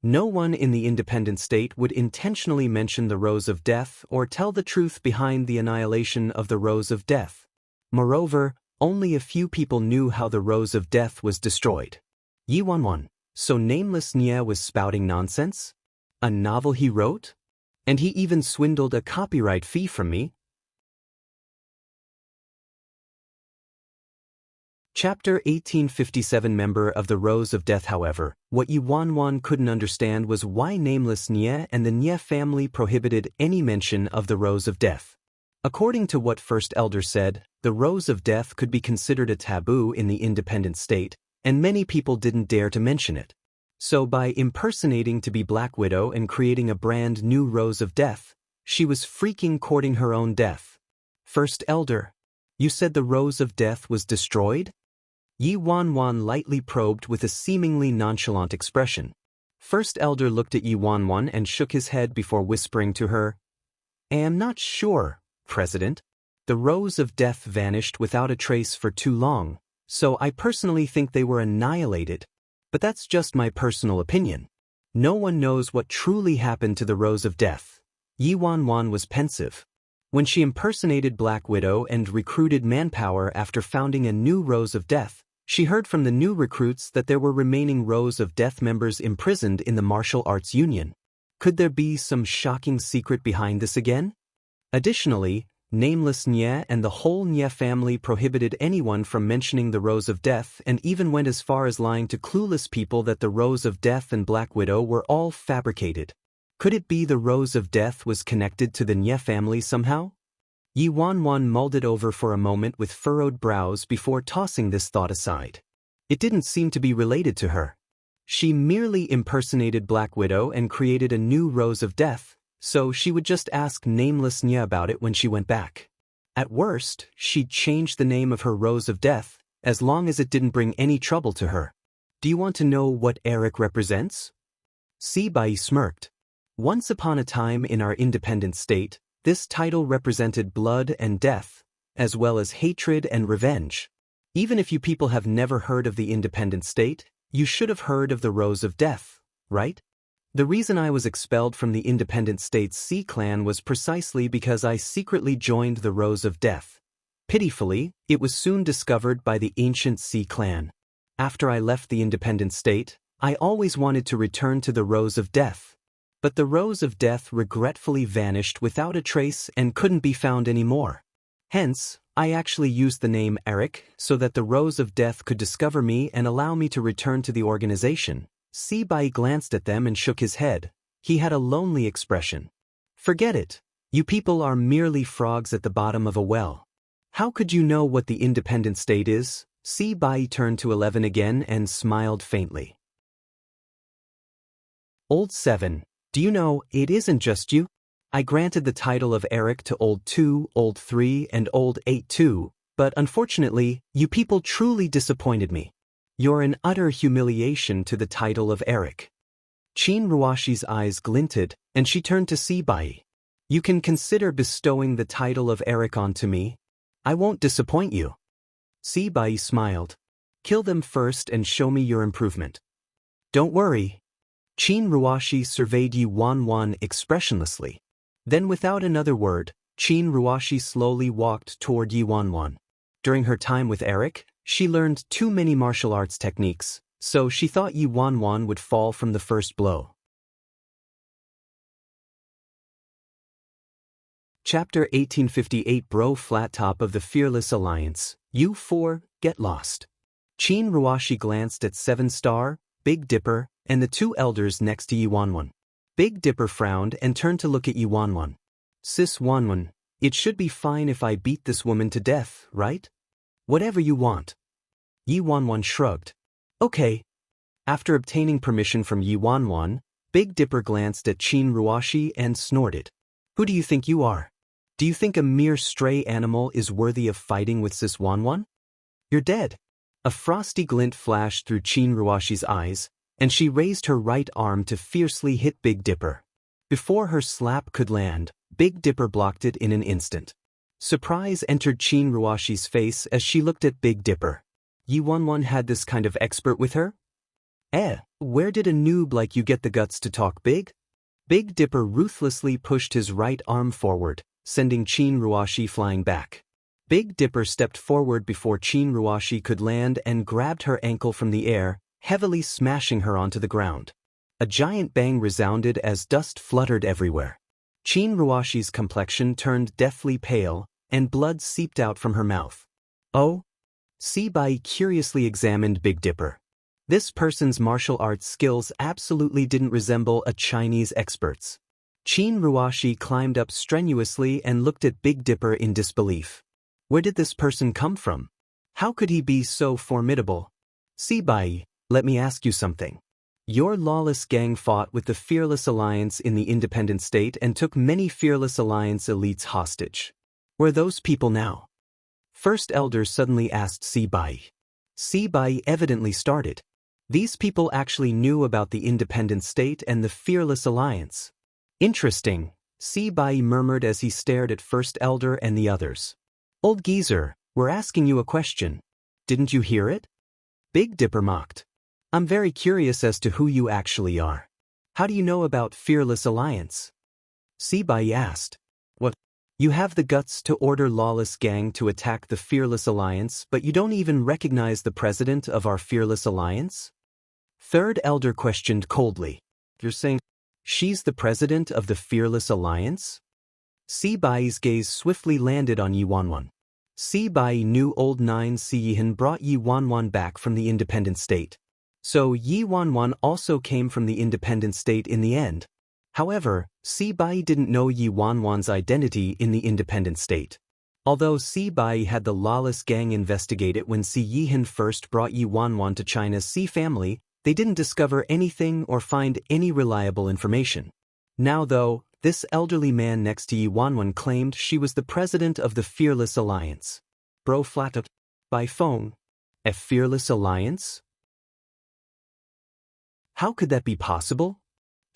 No one in the independent state would intentionally mention the Rose of Death or tell the truth behind the annihilation of the Rose of Death. Moreover, only a few people knew how the Rose of Death was destroyed. Yi Wanwan, so Nameless Nye was spouting nonsense? A novel he wrote? And he even swindled a copyright fee from me? Chapter 1857. Member of the Rose of Death. However, what Yi Wanwan couldn't understand was why Nameless Nye and the Nye family prohibited any mention of the Rose of Death. According to what First Elder said, the Rose of Death could be considered a taboo in the independent state, and many people didn't dare to mention it. So by impersonating to be Black Widow and creating a brand new Rose of Death, she was freaking courting her own death. First Elder, you said the Rose of Death was destroyed? Yi Wanwan lightly probed with a seemingly nonchalant expression. First Elder looked at Yi Wanwan and shook his head before whispering to her, I am not sure, President. The Rose of Death vanished without a trace for too long, so I personally think they were annihilated. But that's just my personal opinion. No one knows what truly happened to the Rose of Death. Yi Wanwan was pensive. When she impersonated Black Widow and recruited manpower after founding a new Rose of Death, she heard from the new recruits that there were remaining Rose of Death members imprisoned in the martial arts union. Could there be some shocking secret behind this again? Additionally, Nameless Nye and the whole Nye family prohibited anyone from mentioning the Rose of Death and even went as far as lying to clueless people that the Rose of Death and Black Widow were all fabricated. Could it be the Rose of Death was connected to the Nye family somehow? Yi Wanwan mulled it over for a moment with furrowed brows before tossing this thought aside. It didn't seem to be related to her. She merely impersonated Black Widow and created a new Rose of Death, so she would just ask Nameless Nye about it when she went back. At worst, she'd change the name of her Rose of Death, as long as it didn't bring any trouble to her. Do you want to know what Eric represents? Sibai smirked. Once upon a time in our independent state, this title represented blood and death, as well as hatred and revenge. Even if you people have never heard of the independent state, you should have heard of the Rose of Death, right? The reason I was expelled from the independent state's Sea clan was precisely because I secretly joined the Rose of Death. Pitifully, it was soon discovered by the ancient Sea clan. After I left the independent state, I always wanted to return to the Rose of Death. But the Rose of Death regretfully vanished without a trace and couldn't be found anymore. Hence, I actually used the name Eric so that the Rose of Death could discover me and allow me to return to the organization. Sibai glanced at them and shook his head. He had a lonely expression. Forget it. You people are merely frogs at the bottom of a well. How could you know what the independent state is? Sibai turned to 11 again and smiled faintly. Old 7. Do you know, it isn't just you? I granted the title of Eric to Old 2, Old 3, and Old 8 too, but unfortunately, you people truly disappointed me. You're an utter humiliation to the title of Eric. Chin Ruashi's eyes glinted, and she turned to Sibai. You can consider bestowing the title of Eric onto me. I won't disappoint you. Sibai smiled. Kill them first and show me your improvement. Don't worry. Chin Ruashi surveyed Yi Wanwan expressionlessly. Then without another word, Chin Ruashi slowly walked toward Yi Wanwan. During her time with Eric, she learned too many martial arts techniques, so she thought Yi Wanwan would fall from the first blow. Chapter 1858 Bro Flat Top of the Fearless Alliance, U4, Get Lost. Chin Ruashi glanced at 7-Star, Big Dipper, and the two elders next to Yi Wanwan. Big Dipper frowned and turned to look at Yi Wanwan. Sis Wanwan, it should be fine if I beat this woman to death, right? Whatever you want. Yi Wanwan shrugged. Okay. After obtaining permission from Yi Wanwan, Big Dipper glanced at Chin Ruashi and snorted. Who do you think you are? Do you think a mere stray animal is worthy of fighting with Sis Wanwan? You're dead. A frosty glint flashed through Chin Ruashi's eyes, and she raised her right arm to fiercely hit Big Dipper. Before her slap could land, Big Dipper blocked it in an instant. Surprise entered Chin Ruashi's face as she looked at Big Dipper. Yi Wanwan had this kind of expert with her? Where did a noob like you get the guts to talk big? Big Dipper ruthlessly pushed his right arm forward, sending Chin Ruashi flying back. Big Dipper stepped forward before Chin Ruashi could land and grabbed her ankle from the air, heavily smashing her onto the ground. A giant bang resounded as dust fluttered everywhere. Chin Ruashi's complexion turned deathly pale, and blood seeped out from her mouth. Oh? Sibai curiously examined Big Dipper. This person's martial arts skills absolutely didn't resemble a Chinese expert's. Chin Ruashi climbed up strenuously and looked at Big Dipper in disbelief. Where did this person come from? How could he be so formidable? Sibai, let me ask you something. Your lawless gang fought with the Fearless Alliance in the independent state and took many Fearless Alliance elites hostage. Where are those people now? First Elder suddenly asked Sibai. Sibai evidently started. These people actually knew about the independent state and the Fearless Alliance. Interesting, Sibai murmured as he stared at First Elder and the others. Old geezer, we're asking you a question. Didn't you hear it? Big Dipper mocked. I'm very curious as to who you actually are. How do you know about Fearless Alliance? Sibai asked. What? You have the guts to order Lawless Gang to attack the Fearless Alliance, but you don't even recognize the president of our Fearless Alliance? Third Elder questioned coldly. You're saying she's the president of the Fearless Alliance? Sibai's gaze swiftly landed on Yi Wanwan. Sibai knew old Nine Siyihan brought Yi Wanwan back from the independent state. So Yi Wanwan also came from the independent state in the end. However, Sibai didn't know Yi Wanwan's identity in the independent state. Although Sibai had the Lawless Gang investigate it when Siyihan first brought Yi Wanwan to China's Sea family, they didn't discover anything or find any reliable information. Now though, this elderly man next to Yi Wanwan claimed she was the president of the Fearless Alliance. Bro flat up by phone. A Fearless Alliance? How could that be possible?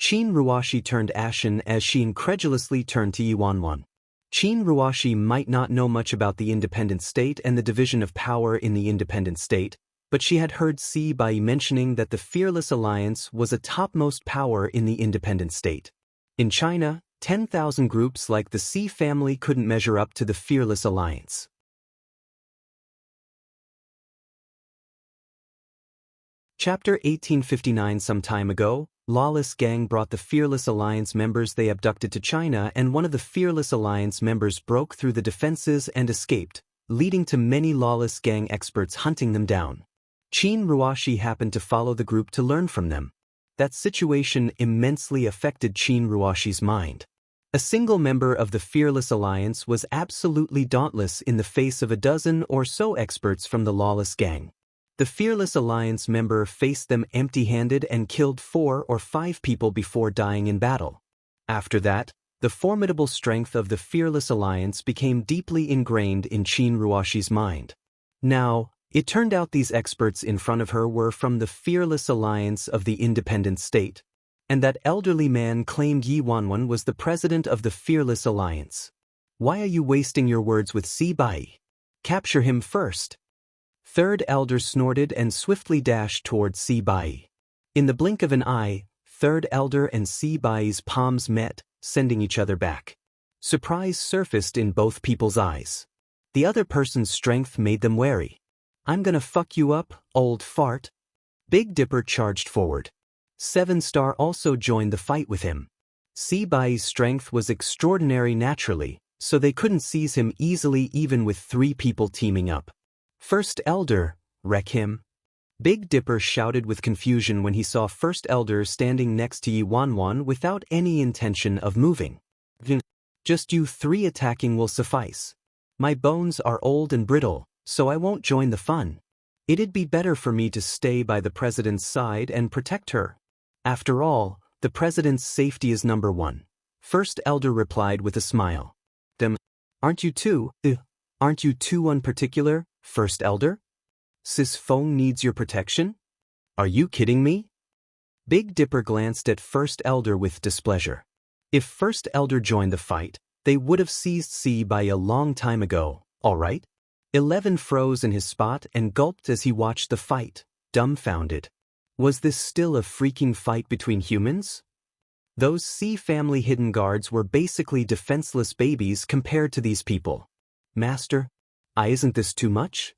Qin Ruashi turned ashen as she incredulously turned to Yi Wanwan. Qin Ruashi might not know much about the independent state and the division of power in the independent state, but she had heard Sibai mentioning that the Fearless Alliance was a topmost power in the independent state. In China, 10,000 groups like the Sea family couldn't measure up to the Fearless Alliance. Chapter 1859. Some time ago, Lawless Gang brought the Fearless Alliance members they abducted to China, and one of the Fearless Alliance members broke through the defenses and escaped, leading to many Lawless Gang experts hunting them down. Qin Ruashi happened to follow the group to learn from them. That situation immensely affected Qin Ruashi's mind. A single member of the Fearless Alliance was absolutely dauntless in the face of a dozen or so experts from the Lawless Gang. The Fearless Alliance member faced them empty-handed and killed 4 or 5 people before dying in battle. After that, the formidable strength of the Fearless Alliance became deeply ingrained in Qin Ruashi's mind. Now, it turned out these experts in front of her were from the Fearless Alliance of the independent state, and that elderly man claimed Yi Wanwan was the president of the Fearless Alliance. Why are you wasting your words with Sibai? Capture him first. Third Elder snorted and swiftly dashed toward Sibai. In the blink of an eye, Third Elder and Sibai's palms met, sending each other back. Surprise surfaced in both people's eyes. The other person's strength made them wary. I'm gonna fuck you up, old fart. Big Dipper charged forward. 7-Star also joined the fight with him. Sibai's strength was extraordinary naturally, so they couldn't seize him easily even with 3 people teaming up. First Elder, wreck him. Big Dipper shouted with confusion when he saw First Elder standing next to Yi Wanwan without any intention of moving. Just you 3 attacking will suffice. My bones are old and brittle, so I won't join the fun. It'd be better for me to stay by the president's side and protect her. After all, the president's safety is number 1. First Elder replied with a smile. Aren't you too unparticular, First Elder? Sis Feng needs your protection? Are you kidding me? Big Dipper glanced at First Elder with displeasure. If First Elder joined the fight, they would have seized Sibai a long time ago, all right? 11 froze in his spot and gulped as he watched the fight, dumbfounded. Was this still a freaking fight between humans? Those Sea family hidden guards were basically defenseless babies compared to these people. Master, isn't this too much?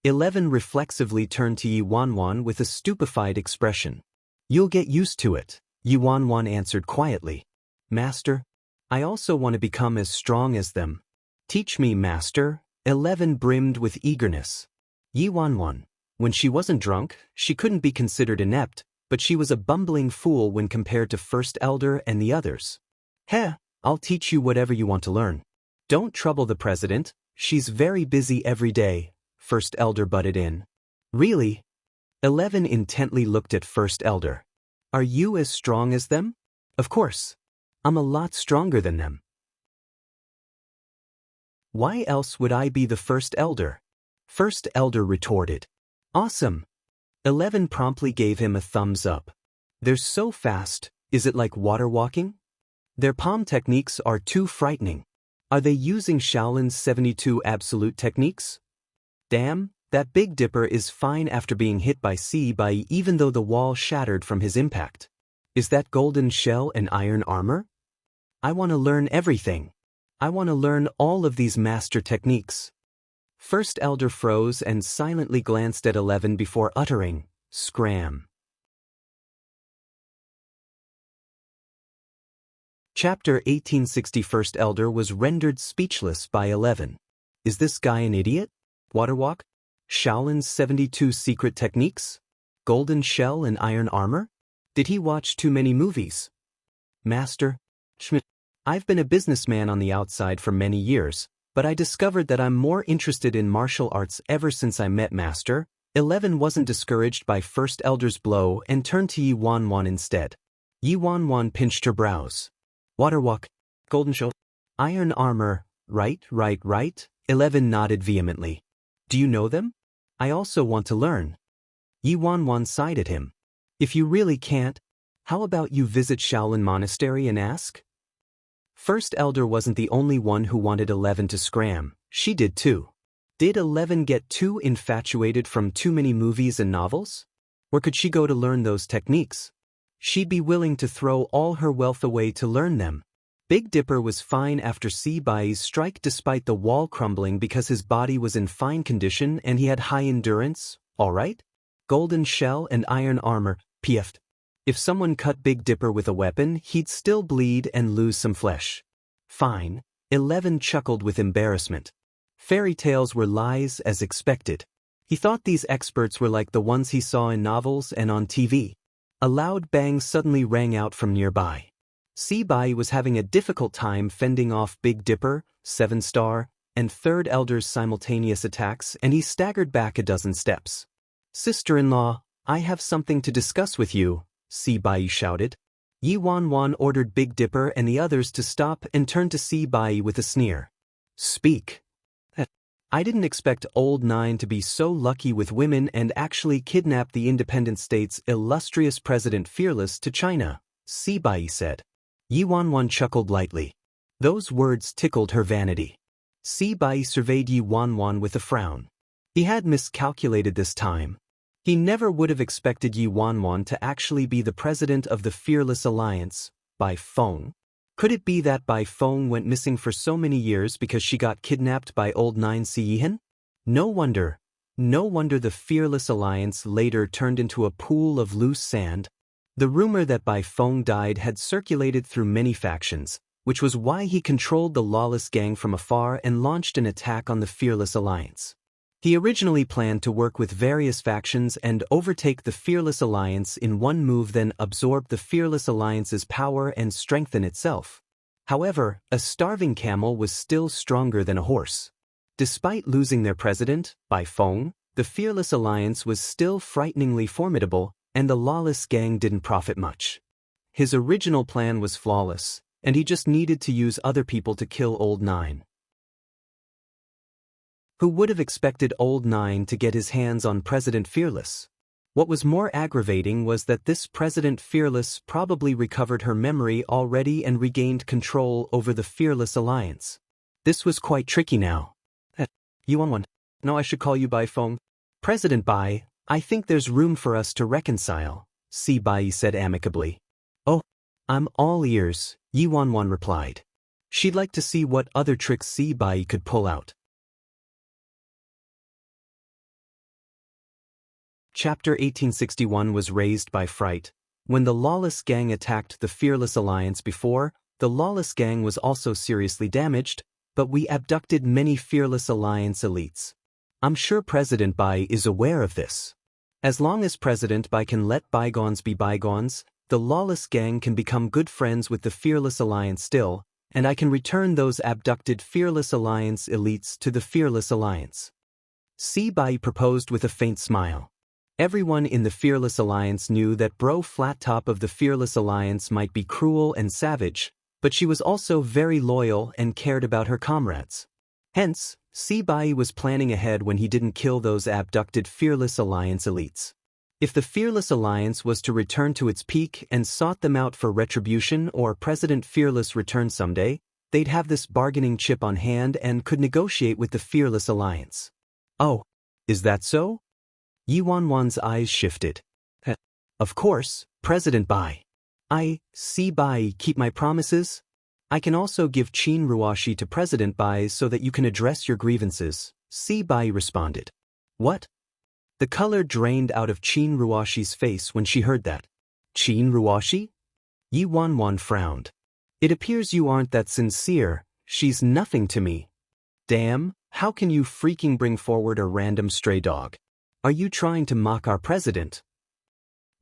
11 reflexively turned to Yi Wanwan with a stupefied expression. You'll get used to it, Yi Wanwan answered quietly. Master, I also want to become as strong as them. Teach me, Master. 11 brimmed with eagerness. Yi Wanwan. When she wasn't drunk, she couldn't be considered inept, but she was a bumbling fool when compared to First Elder and the others. Heh, I'll teach you whatever you want to learn. Don't trouble the president, she's very busy every day, First Elder butted in. Really? 11 intently looked at First Elder. Are you as strong as them? Of course. I'm a lot stronger than them. Why else would I be the First Elder? First Elder retorted. Awesome. 11 promptly gave him a thumbs up. They're so fast, is it like water walking? Their palm techniques are too frightening. Are they using Shaolin's 72 absolute techniques? Damn, That Big Dipper is fine after being hit by C by even though the wall shattered from his impact. Is that golden shell and iron armor? I want to learn everything. I want to learn all of these master techniques. First Elder froze and silently glanced at 11 before uttering, "Scram." Chapter 1860. First Elder was rendered speechless by 11. Is this guy an idiot? Waterwalk? Shaolin's 72 secret techniques? Golden shell and iron armor? Did he watch too many movies? Master Schmidt. I've been a businessman on the outside for many years, but I discovered that I'm more interested in martial arts ever since I met Master. 11 wasn't discouraged by First Elder's blow and turned to Yi Wanwan instead. Yi Wanwan pinched her brows. Waterwalk, golden shell, iron armor, right. 11 nodded vehemently. Do you know them? I also want to learn. Yi Wanwan sighed at him. If you really can't, how about you visit Shaolin Monastery and ask? First Elder wasn't the only one who wanted 11 to scram, she did too. Did 11 get too infatuated from too many movies and novels? Or could she go to learn those techniques? She'd be willing to throw all her wealth away to learn them. Big Dipper was fine after Si Bai's strike despite the wall crumbling because his body was in fine condition and he had high endurance, alright? Golden shell and iron armor, pft. If someone cut Big Dipper with a weapon, he'd still bleed and lose some flesh. Fine. 11 chuckled with embarrassment. Fairy tales were lies as expected. He thought these experts were like the ones he saw in novels and on TV. A loud bang suddenly rang out from nearby. Si Bai was having a difficult time fending off Big Dipper, 7-star, and Third Elder's simultaneous attacks, and he staggered back a dozen steps. Sister-in-law, I have something to discuss with you, Si Bai shouted. Yi Wanwan ordered Big Dipper and the others to stop and turned to Si Bai with a sneer. Speak. I didn't expect Old Nine to be so lucky with women and actually kidnap the independent state's illustrious President Fearless to China, Si Bai said. Yi Wanwan chuckled lightly. Those words tickled her vanity. Si Bai surveyed Yi Wanwan with a frown. He had miscalculated this time. He never would have expected Yi Wanwan to actually be the president of the Fearless Alliance, Bai Feng. Could it be that Bai Feng went missing for so many years because she got kidnapped by Old Nine Siyihan? No wonder the Fearless Alliance later turned into a pool of loose sand. The rumor that Bai Feng died had circulated through many factions, which was why he controlled the lawless gang from afar and launched an attack on the Fearless Alliance. He originally planned to work with various factions and overtake the Fearless Alliance in one move, then absorb the Fearless Alliance's power and strengthen itself. However, a starving camel was still stronger than a horse. Despite losing their president, Bai Feng, the Fearless Alliance was still frighteningly formidable, and the lawless gang didn't profit much. His original plan was flawless, and he just needed to use other people to kill Old Nine. Who would have expected Old Nine to get his hands on President Fearless? What was more aggravating was that this President Fearless probably recovered her memory already and regained control over the Fearless Alliance. This was quite tricky now. You want one? No, I should call you Bai Feng. President Bai, I think there's room for us to reconcile, Si Bai said amicably. Oh, I'm all ears, Yi Wanwan replied. She'd like to see what other tricks Si Bai could pull out. Chapter 1861 was raised by fright. When the lawless gang attacked the Fearless Alliance before, the lawless gang was also seriously damaged, but we abducted many Fearless Alliance elites. I'm sure President Bai is aware of this. As long as President Bai can let bygones be bygones, the lawless gang can become good friends with the Fearless Alliance still, and I can return those abducted Fearless Alliance elites to the Fearless Alliance. Si Bai proposed with a faint smile. Everyone in the Fearless Alliance knew that Bro Flat Top of the Fearless Alliance might be cruel and savage, but she was also very loyal and cared about her comrades. Hence, Si Bai was planning ahead when he didn't kill those abducted Fearless Alliance elites. If the Fearless Alliance was to return to its peak and sought them out for retribution or President Fearless returned someday, they'd have this bargaining chip on hand and could negotiate with the Fearless Alliance. Oh, Is that so? Yi Wanwan's eyes shifted. Of course, President Bai. I, see Bai, keep my promises? I can also give Qin Ruoshi to President Bai so that you can address your grievances, see Bai responded. What? The color drained out of Qin Ruoshi's face when she heard that. Qin Ruoshi? Yi Wanwan frowned. It appears you aren't that sincere, she's nothing to me. Damn, how can you freaking bring forward a random stray dog? Are you trying to mock our president?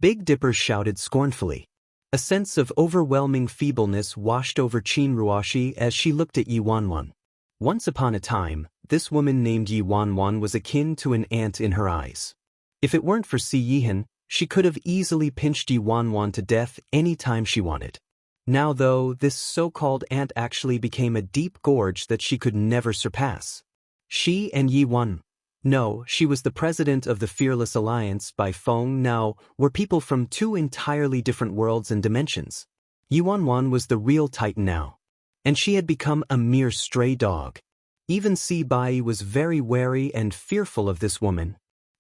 Big Dipper shouted scornfully. A sense of overwhelming feebleness washed over Qin Ruoshi as she looked at Yi Wanwan. Once upon a time, this woman named Yi Wanwan was akin to an ant in her eyes. If it weren't for Si Yihan, she could have easily pinched Yi Wanwan to death any time she wanted. Now though, this so-called ant actually became a deep gorge that she could never surpass. She and Yi Wan. No, she was the president of the Fearless Alliance by Feng now, were people from two entirely different worlds and dimensions. Yi Wanwan was the real titan now. And she had become a mere stray dog. Even Si Bai was very wary and fearful of this woman.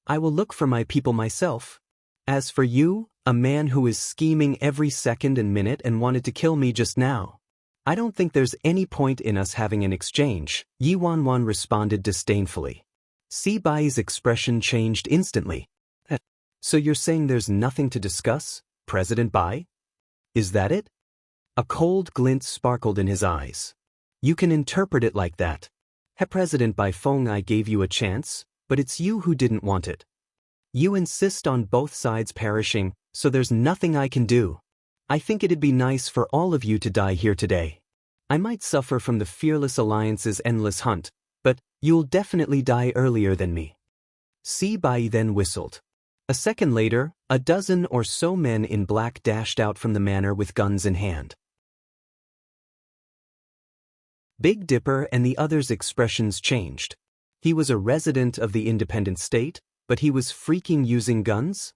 I will look for my people myself. As for you, a man who is scheming every second and minute and wanted to kill me just now. I don't think there's any point in us having an exchange, Yi Wanwan responded disdainfully. Si Bai's expression changed instantly. So you're saying there's nothing to discuss, President Bai? Is that it? A cold glint sparkled in his eyes. You can interpret it like that. President Bai Feng, I gave you a chance, but it's you who didn't want it. You insist on both sides perishing, so there's nothing I can do. I think it'd be nice for all of you to die here today. I might suffer from the Fearless Alliance's endless hunt, but you'll definitely die earlier than me. Si Bai then whistled. A second later, a dozen or so men in black dashed out from the manor with guns in hand. Big Dipper and the others' expressions changed. He was a resident of the independent state, but he was freaking using guns?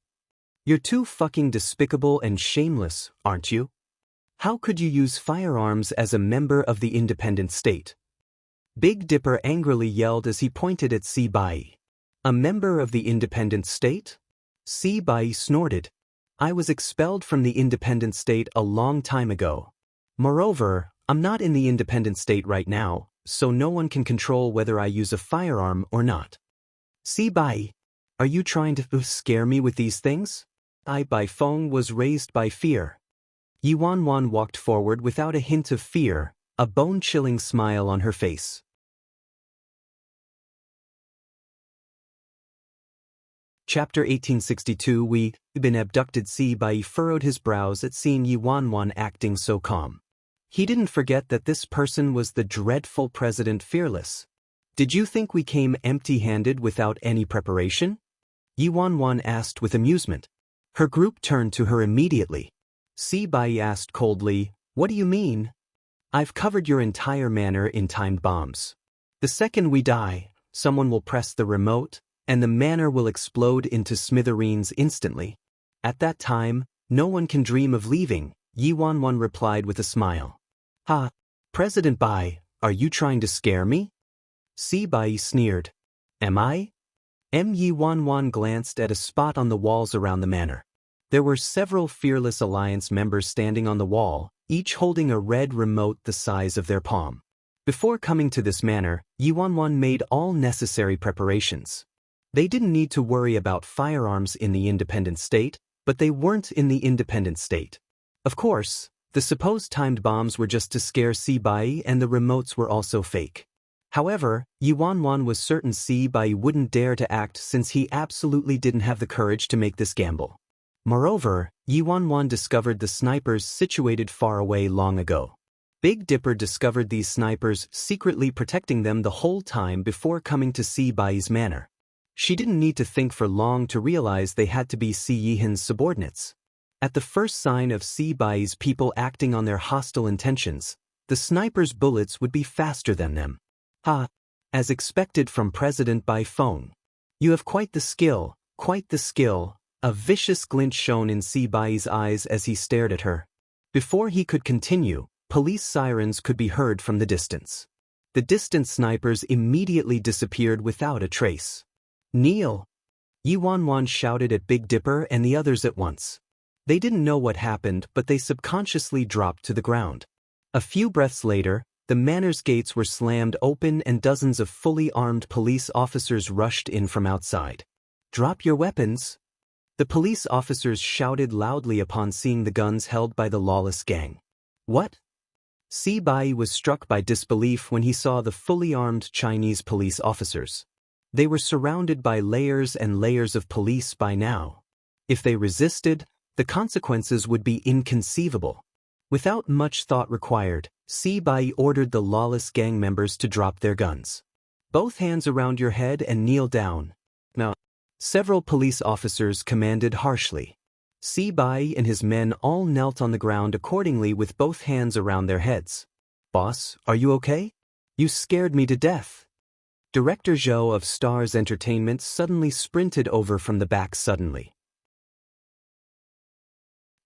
You're too fucking despicable and shameless, aren't you? How could you use firearms as a member of the independent state? Big Dipper angrily yelled as he pointed at Si Bai. A member of the independent state? Si Bai snorted. I was expelled from the independent state a long time ago. Moreover, I'm not in the independent state right now, so no one can control whether I use a firearm or not. Si Bai, are you trying to scare me with these things? Bai Feng was raised by fear. Yi Wanwan walked forward without a hint of fear, a bone-chilling smile on her face. Chapter 1862 We been abducted. Si Bai furrowed his brows at seeing Yi Wanwan acting so calm. He didn't forget that this person was the dreadful President Fearless. Did you think we came empty-handed without any preparation? Yi Wanwan asked with amusement. Her group turned to her immediately. Si Bai asked coldly, what do you mean? I've covered your entire manor in timed bombs. The second we die, someone will press the remote, and the manor will explode into smithereens instantly. At that time, no one can dream of leaving, Yi Wanwan replied with a smile. Ha! President Bai, are you trying to scare me? Si Bai sneered. Am I? Yi Wanwan glanced at a spot on the walls around the manor. There were several Fearless Alliance members standing on the wall, each holding a red remote the size of their palm. Before coming to this manor, Yi Wanwan made all necessary preparations. They didn't need to worry about firearms in the independent state, but they weren't in the independent state. Of course, the supposed timed bombs were just to scare Si Bai, and the remotes were also fake. However, Yi Wanwan was certain Si Bai wouldn't dare to act since he absolutely didn't have the courage to make this gamble. Moreover, Yi Wanwan discovered the snipers situated far away long ago. Big Dipper discovered these snipers secretly protecting them the whole time before coming to Si Bai's manor. She didn't need to think for long to realize they had to be Si Yihan's subordinates. At the first sign of Si Bai's people acting on their hostile intentions, the snipers' bullets would be faster than them. Ha! As expected from President Bai Feng. You have quite the skill, a vicious glint shone in Si Bai's eyes as he stared at her. Before he could continue, police sirens could be heard from the distance. The distant snipers immediately disappeared without a trace. Kneel! Yi Wanwan shouted at Big Dipper and the others at once. They didn't know what happened, but they subconsciously dropped to the ground. A few breaths later, the manor's gates were slammed open and dozens of fully armed police officers rushed in from outside. "Drop your weapons!" The police officers shouted loudly upon seeing the guns held by the lawless gang. "What?" Si Bai was struck by disbelief when he saw the fully armed Chinese police officers. They were surrounded by layers and layers of police by now. If they resisted, the consequences would be inconceivable. Without much thought required, Si Bai ordered the lawless gang members to drop their guns. "Both hands around your head and kneel down." Now, several police officers commanded harshly. Si Bai and his men all knelt on the ground accordingly with both hands around their heads. "Boss, are you okay? You scared me to death." Director Zhou of Stars Entertainment suddenly sprinted over from the back suddenly.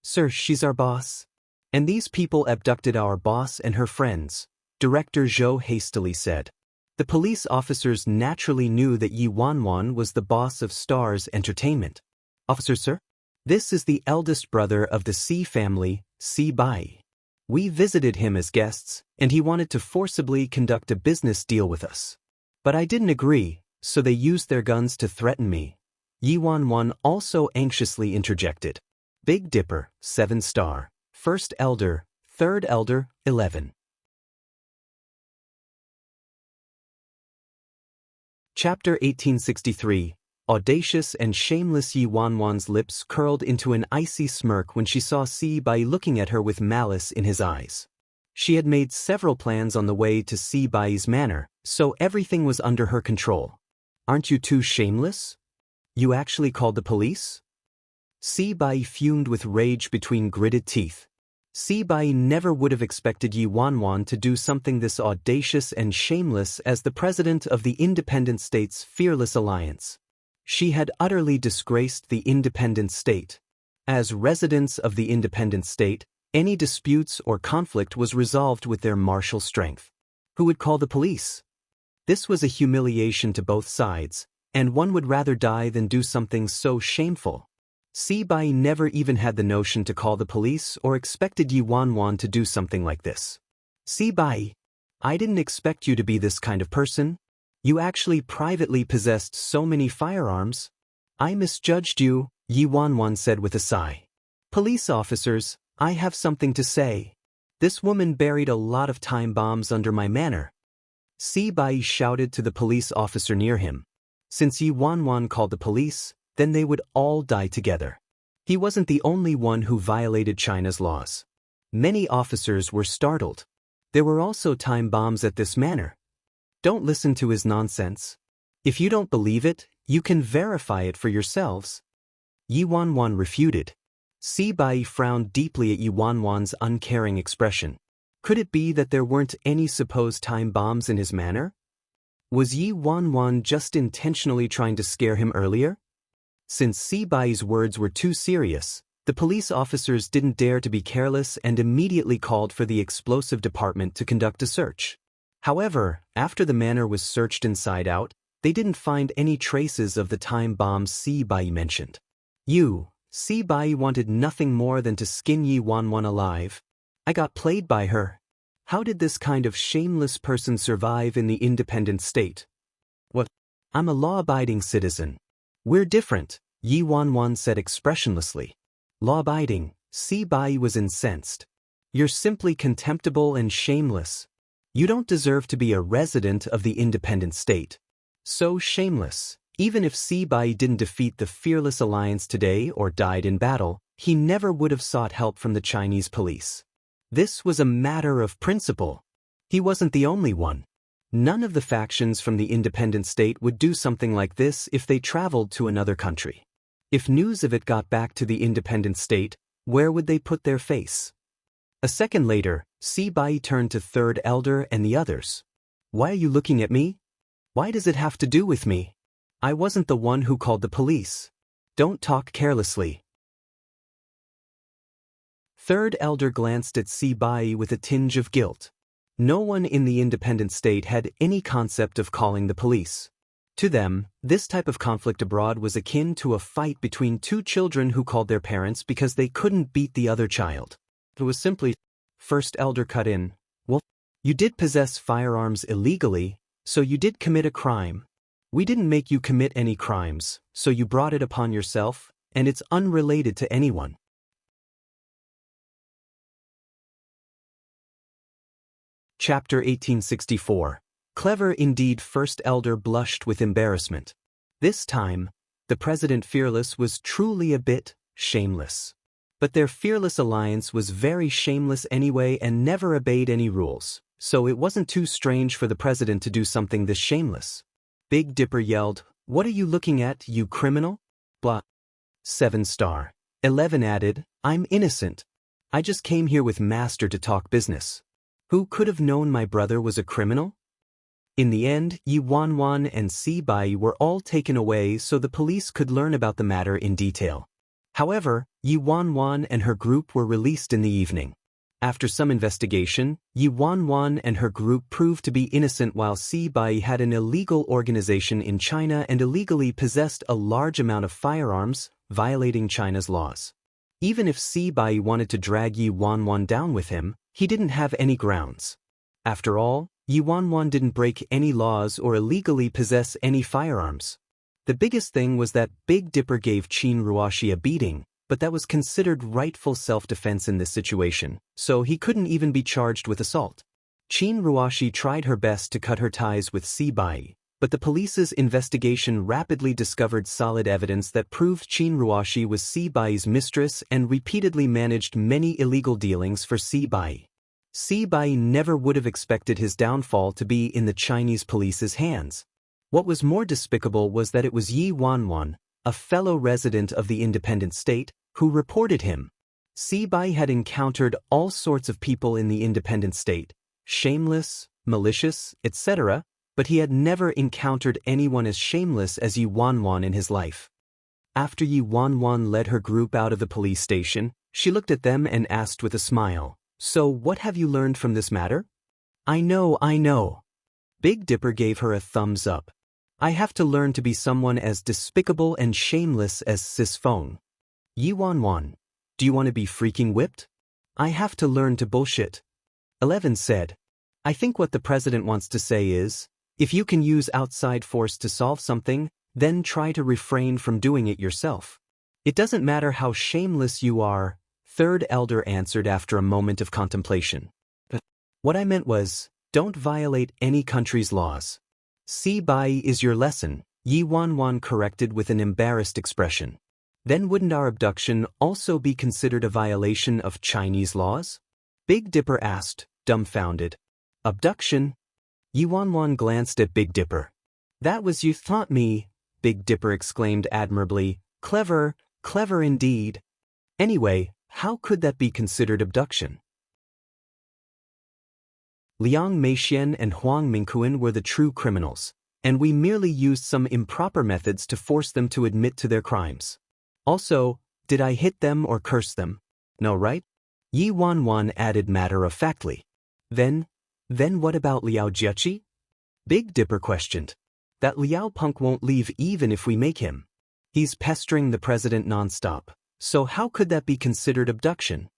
"Sir, she's our boss. And these people abducted our boss and her friends," Director Zhou hastily said. The police officers naturally knew that Yi Wanwan was the boss of Stars Entertainment. "Officer, sir? This is the eldest brother of the Si family, Si Bai. We visited him as guests, and he wanted to forcibly conduct a business deal with us. But I didn't agree, so they used their guns to threaten me." Yi Wanwan also anxiously interjected. Big Dipper, 7 star. First Elder, Third Elder, 11. Chapter 1863. Audacious and shameless Yi Wanwan's lips curled into an icy smirk when she saw Si Bai looking at her with malice in his eyes. She had made several plans on the way to Si Bai's manor, so everything was under her control. "Aren't you too shameless? You actually called the police?" Si Bai fumed with rage between gritted teeth. Si Bai never would have expected Yi Wanwan to do something this audacious and shameless as the president of the independent state's fearless alliance. She had utterly disgraced the independent state. As residents of the independent state, any disputes or conflict was resolved with their martial strength. Who would call the police? This was a humiliation to both sides, and one would rather die than do something so shameful. Si Bai never even had the notion to call the police or expected Yi Wanwan to do something like this. "Si Bai, I didn't expect you to be this kind of person. You actually privately possessed so many firearms. I misjudged you," Yi Wanwan said with a sigh. "Police officers, I have something to say. This woman buried a lot of time bombs under my manor." Si Bai shouted to the police officer near him. Since Yi Wanwan called the police, then they would all die together. He wasn't the only one who violated China's laws. Many officers were startled. There were also time bombs at this manor. Don't listen to his nonsense. If you don't believe it, you can verify it for yourselves. Yi Wanwan refuted. Si Bai frowned deeply at Yi Wanwan's uncaring expression. Could it be that there weren't any supposed time bombs in his manor? Was Yi Wanwan just intentionally trying to scare him earlier? Since Si Bai's words were too serious, the police officers didn't dare to be careless and immediately called for the explosive department to conduct a search. However, after the manor was searched inside out, they didn't find any traces of the time bombs Si Bai mentioned. Si Bai wanted nothing more than to skin Yi Wanwan alive. "I got played by her. How did this kind of shameless person survive in the independent state?" "What? I'm a law-abiding citizen. We're different," Yi Wanwan said expressionlessly. "Law-abiding," Si Bai was incensed. "You're simply contemptible and shameless. You don't deserve to be a resident of the independent state." So shameless. Even if Si Bai didn't defeat the fearless alliance today or died in battle, he never would have sought help from the Chinese police. This was a matter of principle. He wasn't the only one. None of the factions from the independent state would do something like this if they traveled to another country. If news of it got back to the independent state, where would they put their face? A second later, Si Bai turned to Third Elder and the others. "Why are you looking at me? Why does it have to do with me? I wasn't the one who called the police. Don't talk carelessly." Third Elder glanced at Si Bai with a tinge of guilt. No one in the independent state had any concept of calling the police. To them, this type of conflict abroad was akin to a fight between two children who called their parents because they couldn't beat the other child. It was simply, First Elder cut in, well, you did possess firearms illegally, so you did commit a crime. We didn't make you commit any crimes, so you brought it upon yourself, and it's unrelated to anyone. Chapter 1864. Clever indeed. First Elder blushed with embarrassment. This time, the President Fearless was truly a bit shameless. But their fearless alliance was very shameless anyway and never obeyed any rules, so it wasn't too strange for the President to do something this shameless. Big Dipper yelled, "What are you looking at, you criminal?" Blah. 7-star. 11 added, "I'm innocent. I just came here with Master to talk business. Who could have known my brother was a criminal?" In the end, Yi Wanwan and Si Bai were all taken away so the police could learn about the matter in detail. However, Yi Wanwan and her group were released in the evening. After some investigation, Yi Wanwan and her group proved to be innocent while Si Bai had an illegal organization in China and illegally possessed a large amount of firearms, violating China's laws. Even if Si Bai wanted to drag Yi Wanwan down with him, he didn't have any grounds. After all, Yi Wanwan didn't break any laws or illegally possess any firearms. The biggest thing was that Big Dipper gave Qin Ruoshi a beating, but that was considered rightful self-defense in this situation, so he couldn't even be charged with assault. Qin Ruoshi tried her best to cut her ties with Si Bai, but the police's investigation rapidly discovered solid evidence that proved Qin Ruoshi was Si Bai's mistress and repeatedly managed many illegal dealings for Si Bai. Si Bai never would have expected his downfall to be in the Chinese police's hands. What was more despicable was that it was Yi Wanwan, a fellow resident of the independent state, who reported him. Si Bai had encountered all sorts of people in the independent state, shameless, malicious, etc., but he had never encountered anyone as shameless as Yi Wanwan in his life. After Yi Wanwan led her group out of the police station, she looked at them and asked with a smile, "So what have you learned from this matter?" I know. Big Dipper gave her a thumbs up. "I have to learn to be someone as despicable and shameless as Sis Feng." Yi Wanwan, do you want to be freaking whipped? I have to learn to bullshit. 11 said, I think what the President wants to say is, if you can use outside force to solve something, then try to refrain from doing it yourself. It doesn't matter how shameless you are, Third Elder answered after a moment of contemplation. But what I meant was, don't violate any country's laws. Si Bai is your lesson, Yi Wanwan corrected with an embarrassed expression. Then wouldn't our abduction also be considered a violation of Chinese laws? Big Dipper asked, dumbfounded. Abduction? Yi Wanwan glanced at Big Dipper. That was you taught me, Big Dipper exclaimed admirably. Clever indeed. Anyway, how could that be considered abduction? Liang Meixian and Huang Mingquan were the true criminals, and we merely used some improper methods to force them to admit to their crimes. Also, did I hit them or curse them? No, right? Yi Wanwan added matter-of-factly. Then what about Liao Jiaqi? Big Dipper questioned. That Liao punk won't leave even if we make him. He's pestering the President nonstop, so how could that be considered abduction?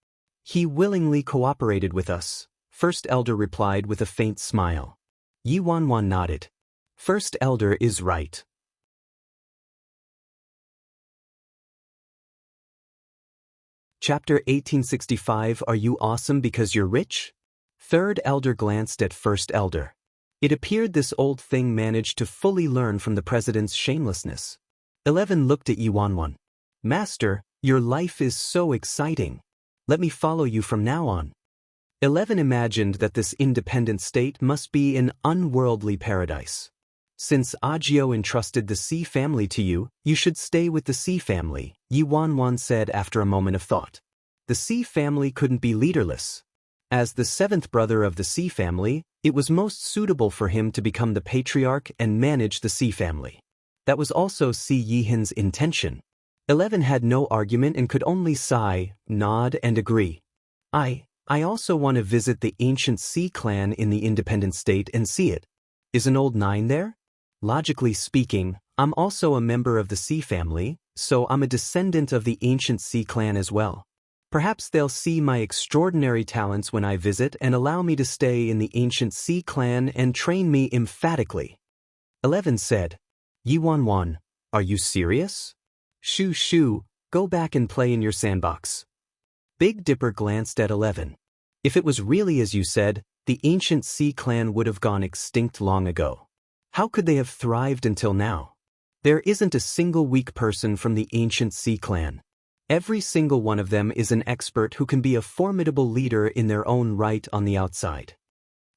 He willingly cooperated with us, First Elder replied with a faint smile. Yi Wanwan nodded. First Elder is right. Chapter 1865. Are you awesome because you're rich? Third Elder glanced at First Elder. It appeared this old thing managed to fully learn from the President's shamelessness. 11 looked at Yi Wanwan. Master, your life is so exciting. Let me follow you from now on. 11 imagined that this independent state must be an unworldly paradise. Since Agio entrusted the Si family to you, you should stay with the Si family, Yi Wanwan said after a moment of thought. The Si family couldn't be leaderless. As the seventh brother of the Si family, it was most suitable for him to become the patriarch and manage the Si family. That was also Si Yihin's intention. 11 had no argument and could only sigh, nod, and agree. I also want to visit the ancient Si clan in the independent state and see it. Is an old 9 there? Logically speaking, I'm also a member of the Sea family, so I'm a descendant of the ancient Sea clan as well. Perhaps they'll see my extraordinary talents when I visit and allow me to stay in the ancient Sea clan and train me emphatically. 11 said, Yi Wan, are you serious? Shoo shoo, go back and play in your sandbox. Big Dipper glanced at 11. If it was really as you said, the ancient Sea clan would have gone extinct long ago. How could they have thrived until now? There isn't a single weak person from the ancient Sea clan. Every single one of them is an expert who can be a formidable leader in their own right on the outside.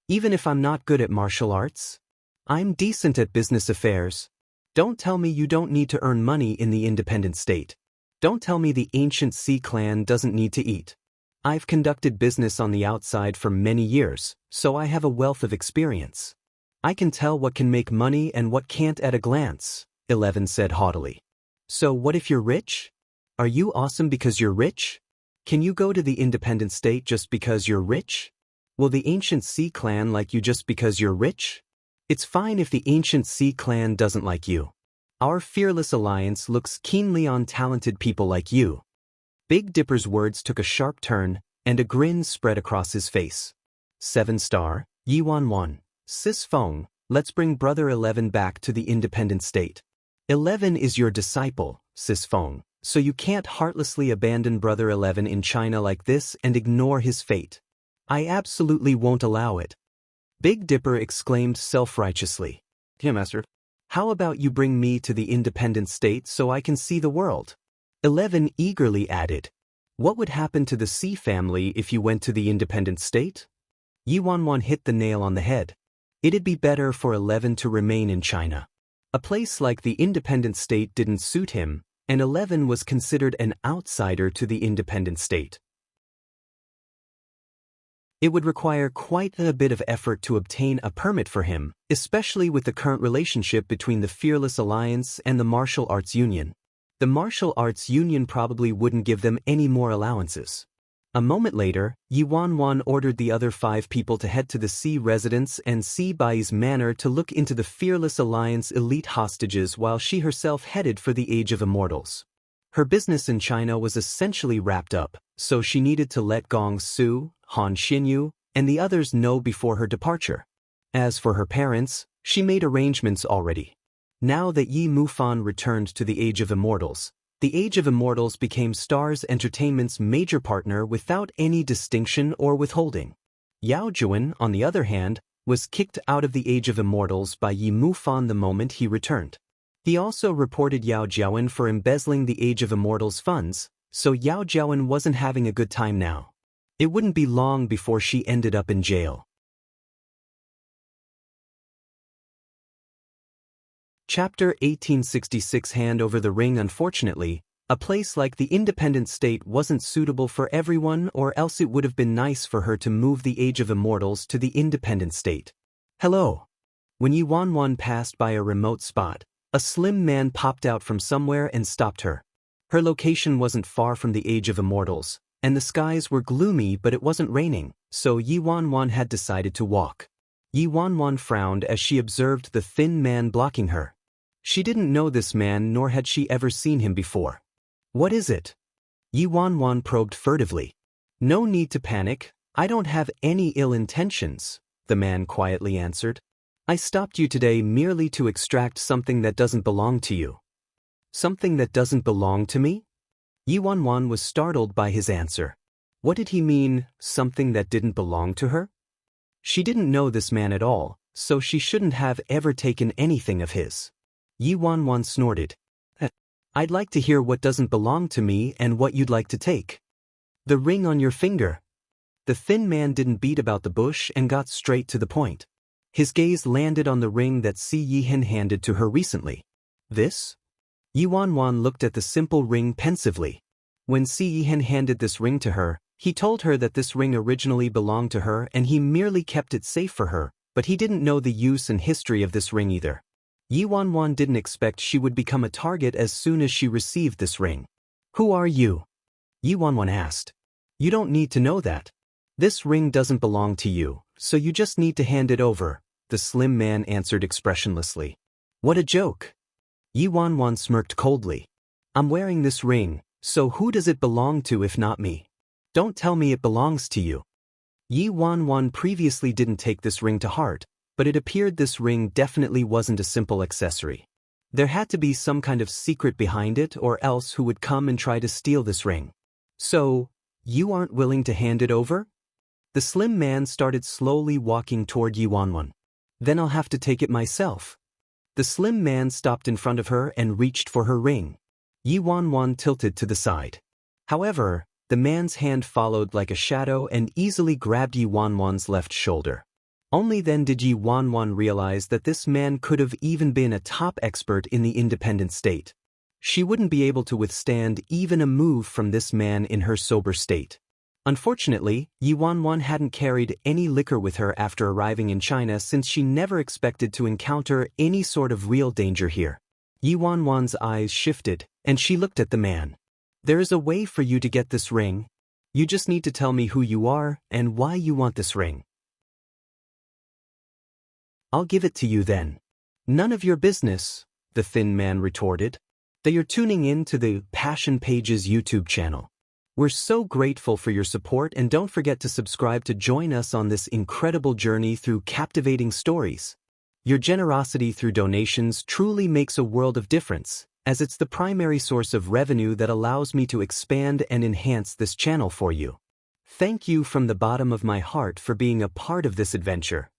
Even if I'm not good at martial arts, I'm decent at business affairs. Don't tell me you don't need to earn money in the independent state. Don't tell me the ancient Sea clan doesn't need to eat. I've conducted business on the outside for many years, so I have a wealth of experience. I can tell what can make money and what can't at a glance, 11 said haughtily. So what if you're rich? Are you awesome because you're rich? Can you go to the independent state just because you're rich? Will the ancient Sea clan like you just because you're rich? It's fine if the ancient Sea clan doesn't like you. Our fearless alliance looks keenly on talented people like you. Big Dipper's words took a sharp turn, and a grin spread across his face. 7-star, Yi Wan, Sis Feng, let's bring Brother 11 back to the independent state. 11 is your disciple, Sis Feng, so you can't heartlessly abandon Brother 11 in China like this and ignore his fate. I absolutely won't allow it. Big Dipper exclaimed self-righteously. Yeah, Master. How about you bring me to the independent state so I can see the world? 11 eagerly added. What would happen to the Sea family if you went to the independent state? Yi Wan hit the nail on the head. It'd be better for 11 to remain in China. A place like the independent state didn't suit him, and 11 was considered an outsider to the independent state. It would require quite a bit of effort to obtain a permit for him, especially with the current relationship between the Fearless Alliance and the Martial Arts Union. The Martial Arts Union probably wouldn't give them any more allowances. A moment later, Yi Wan ordered the other 5 people to head to the Sea residence and Sea Bai's manor to look into the Fearless Alliance elite hostages while she herself headed for the Age of Immortals. Her business in China was essentially wrapped up, so she needed to let Gong Su, Han Xinyu, and the others know before her departure. As for her parents, she made arrangements already. Now that Yi Mufan returned to the Age of Immortals, the Age of Immortals became Stars Entertainment's major partner without any distinction or withholding. Yao Juan, on the other hand, was kicked out of the Age of Immortals by Yi Mufan the moment he returned. He also reported Yao Jiawen for embezzling the Age of Immortals funds, so Yao Jiawen wasn't having a good time now. It wouldn't be long before she ended up in jail. Chapter 1866 Hand over the ring. Unfortunately, a place like the independent state wasn't suitable for everyone, or else it would have been nice for her to move the Age of Immortals to the independent state. Hello. When Yi Wan passed by a remote spot, a slim man popped out from somewhere and stopped her. Her location wasn't far from the Age of Immortals, and the skies were gloomy, but it wasn't raining, so Yi Wan had decided to walk. Yi Wan frowned as she observed the thin man blocking her. She didn't know this man, nor had she ever seen him before. What is it? Yi Wan probed furtively. No need to panic, I don't have any ill intentions, the man quietly answered. I stopped you today merely to extract something that doesn't belong to you. Something that doesn't belong to me? Yi Wan was startled by his answer. What did he mean, something that didn't belong to her? She didn't know this man at all, so she shouldn't have ever taken anything of his. Yi Wan snorted. I'd like to hear what doesn't belong to me and what you'd like to take. The ring on your finger. The thin man didn't beat about the bush and got straight to the point. His gaze landed on the ring that Si Yihen handed to her recently. This? Yi Wan looked at the simple ring pensively. When Si Yihen handed this ring to her, he told her that this ring originally belonged to her and he merely kept it safe for her, but he didn't know the use and history of this ring either. Yi Wan didn't expect she would become a target as soon as she received this ring. Who are you? Yi Wan asked. You don't need to know that. This ring doesn't belong to you, so you just need to hand it over, the slim man answered expressionlessly. What a joke. Yi Wanwan smirked coldly. I'm wearing this ring, so who does it belong to if not me? Don't tell me it belongs to you. Yi Wanwan previously didn't take this ring to heart, but it appeared this ring definitely wasn't a simple accessory. There had to be some kind of secret behind it, or else who would come and try to steal this ring. So, you aren't willing to hand it over? The slim man started slowly walking toward Yi Wanwan. Then I'll have to take it myself. The slim man stopped in front of her and reached for her ring. Yi Wanwan tilted to the side. However, the man's hand followed like a shadow and easily grabbed Yi Wanwan's left shoulder. Only then did Yi Wanwan realize that this man could have even been a top expert in the independent state. She wouldn't be able to withstand even a move from this man in her sober state. Unfortunately, Yi Wanwan hadn't carried any liquor with her after arriving in China, since she never expected to encounter any sort of real danger here. Yi Wanwan's eyes shifted, and she looked at the man. There is a way for you to get this ring. You just need to tell me who you are and why you want this ring. I'll give it to you then. None of your business, the thin man retorted. That you're tuning in to the Passion Pages YouTube channel. We're so grateful for your support, and don't forget to subscribe to join us on this incredible journey through captivating stories. Your generosity through donations truly makes a world of difference, as it's the primary source of revenue that allows me to expand and enhance this channel for you. Thank you from the bottom of my heart for being a part of this adventure.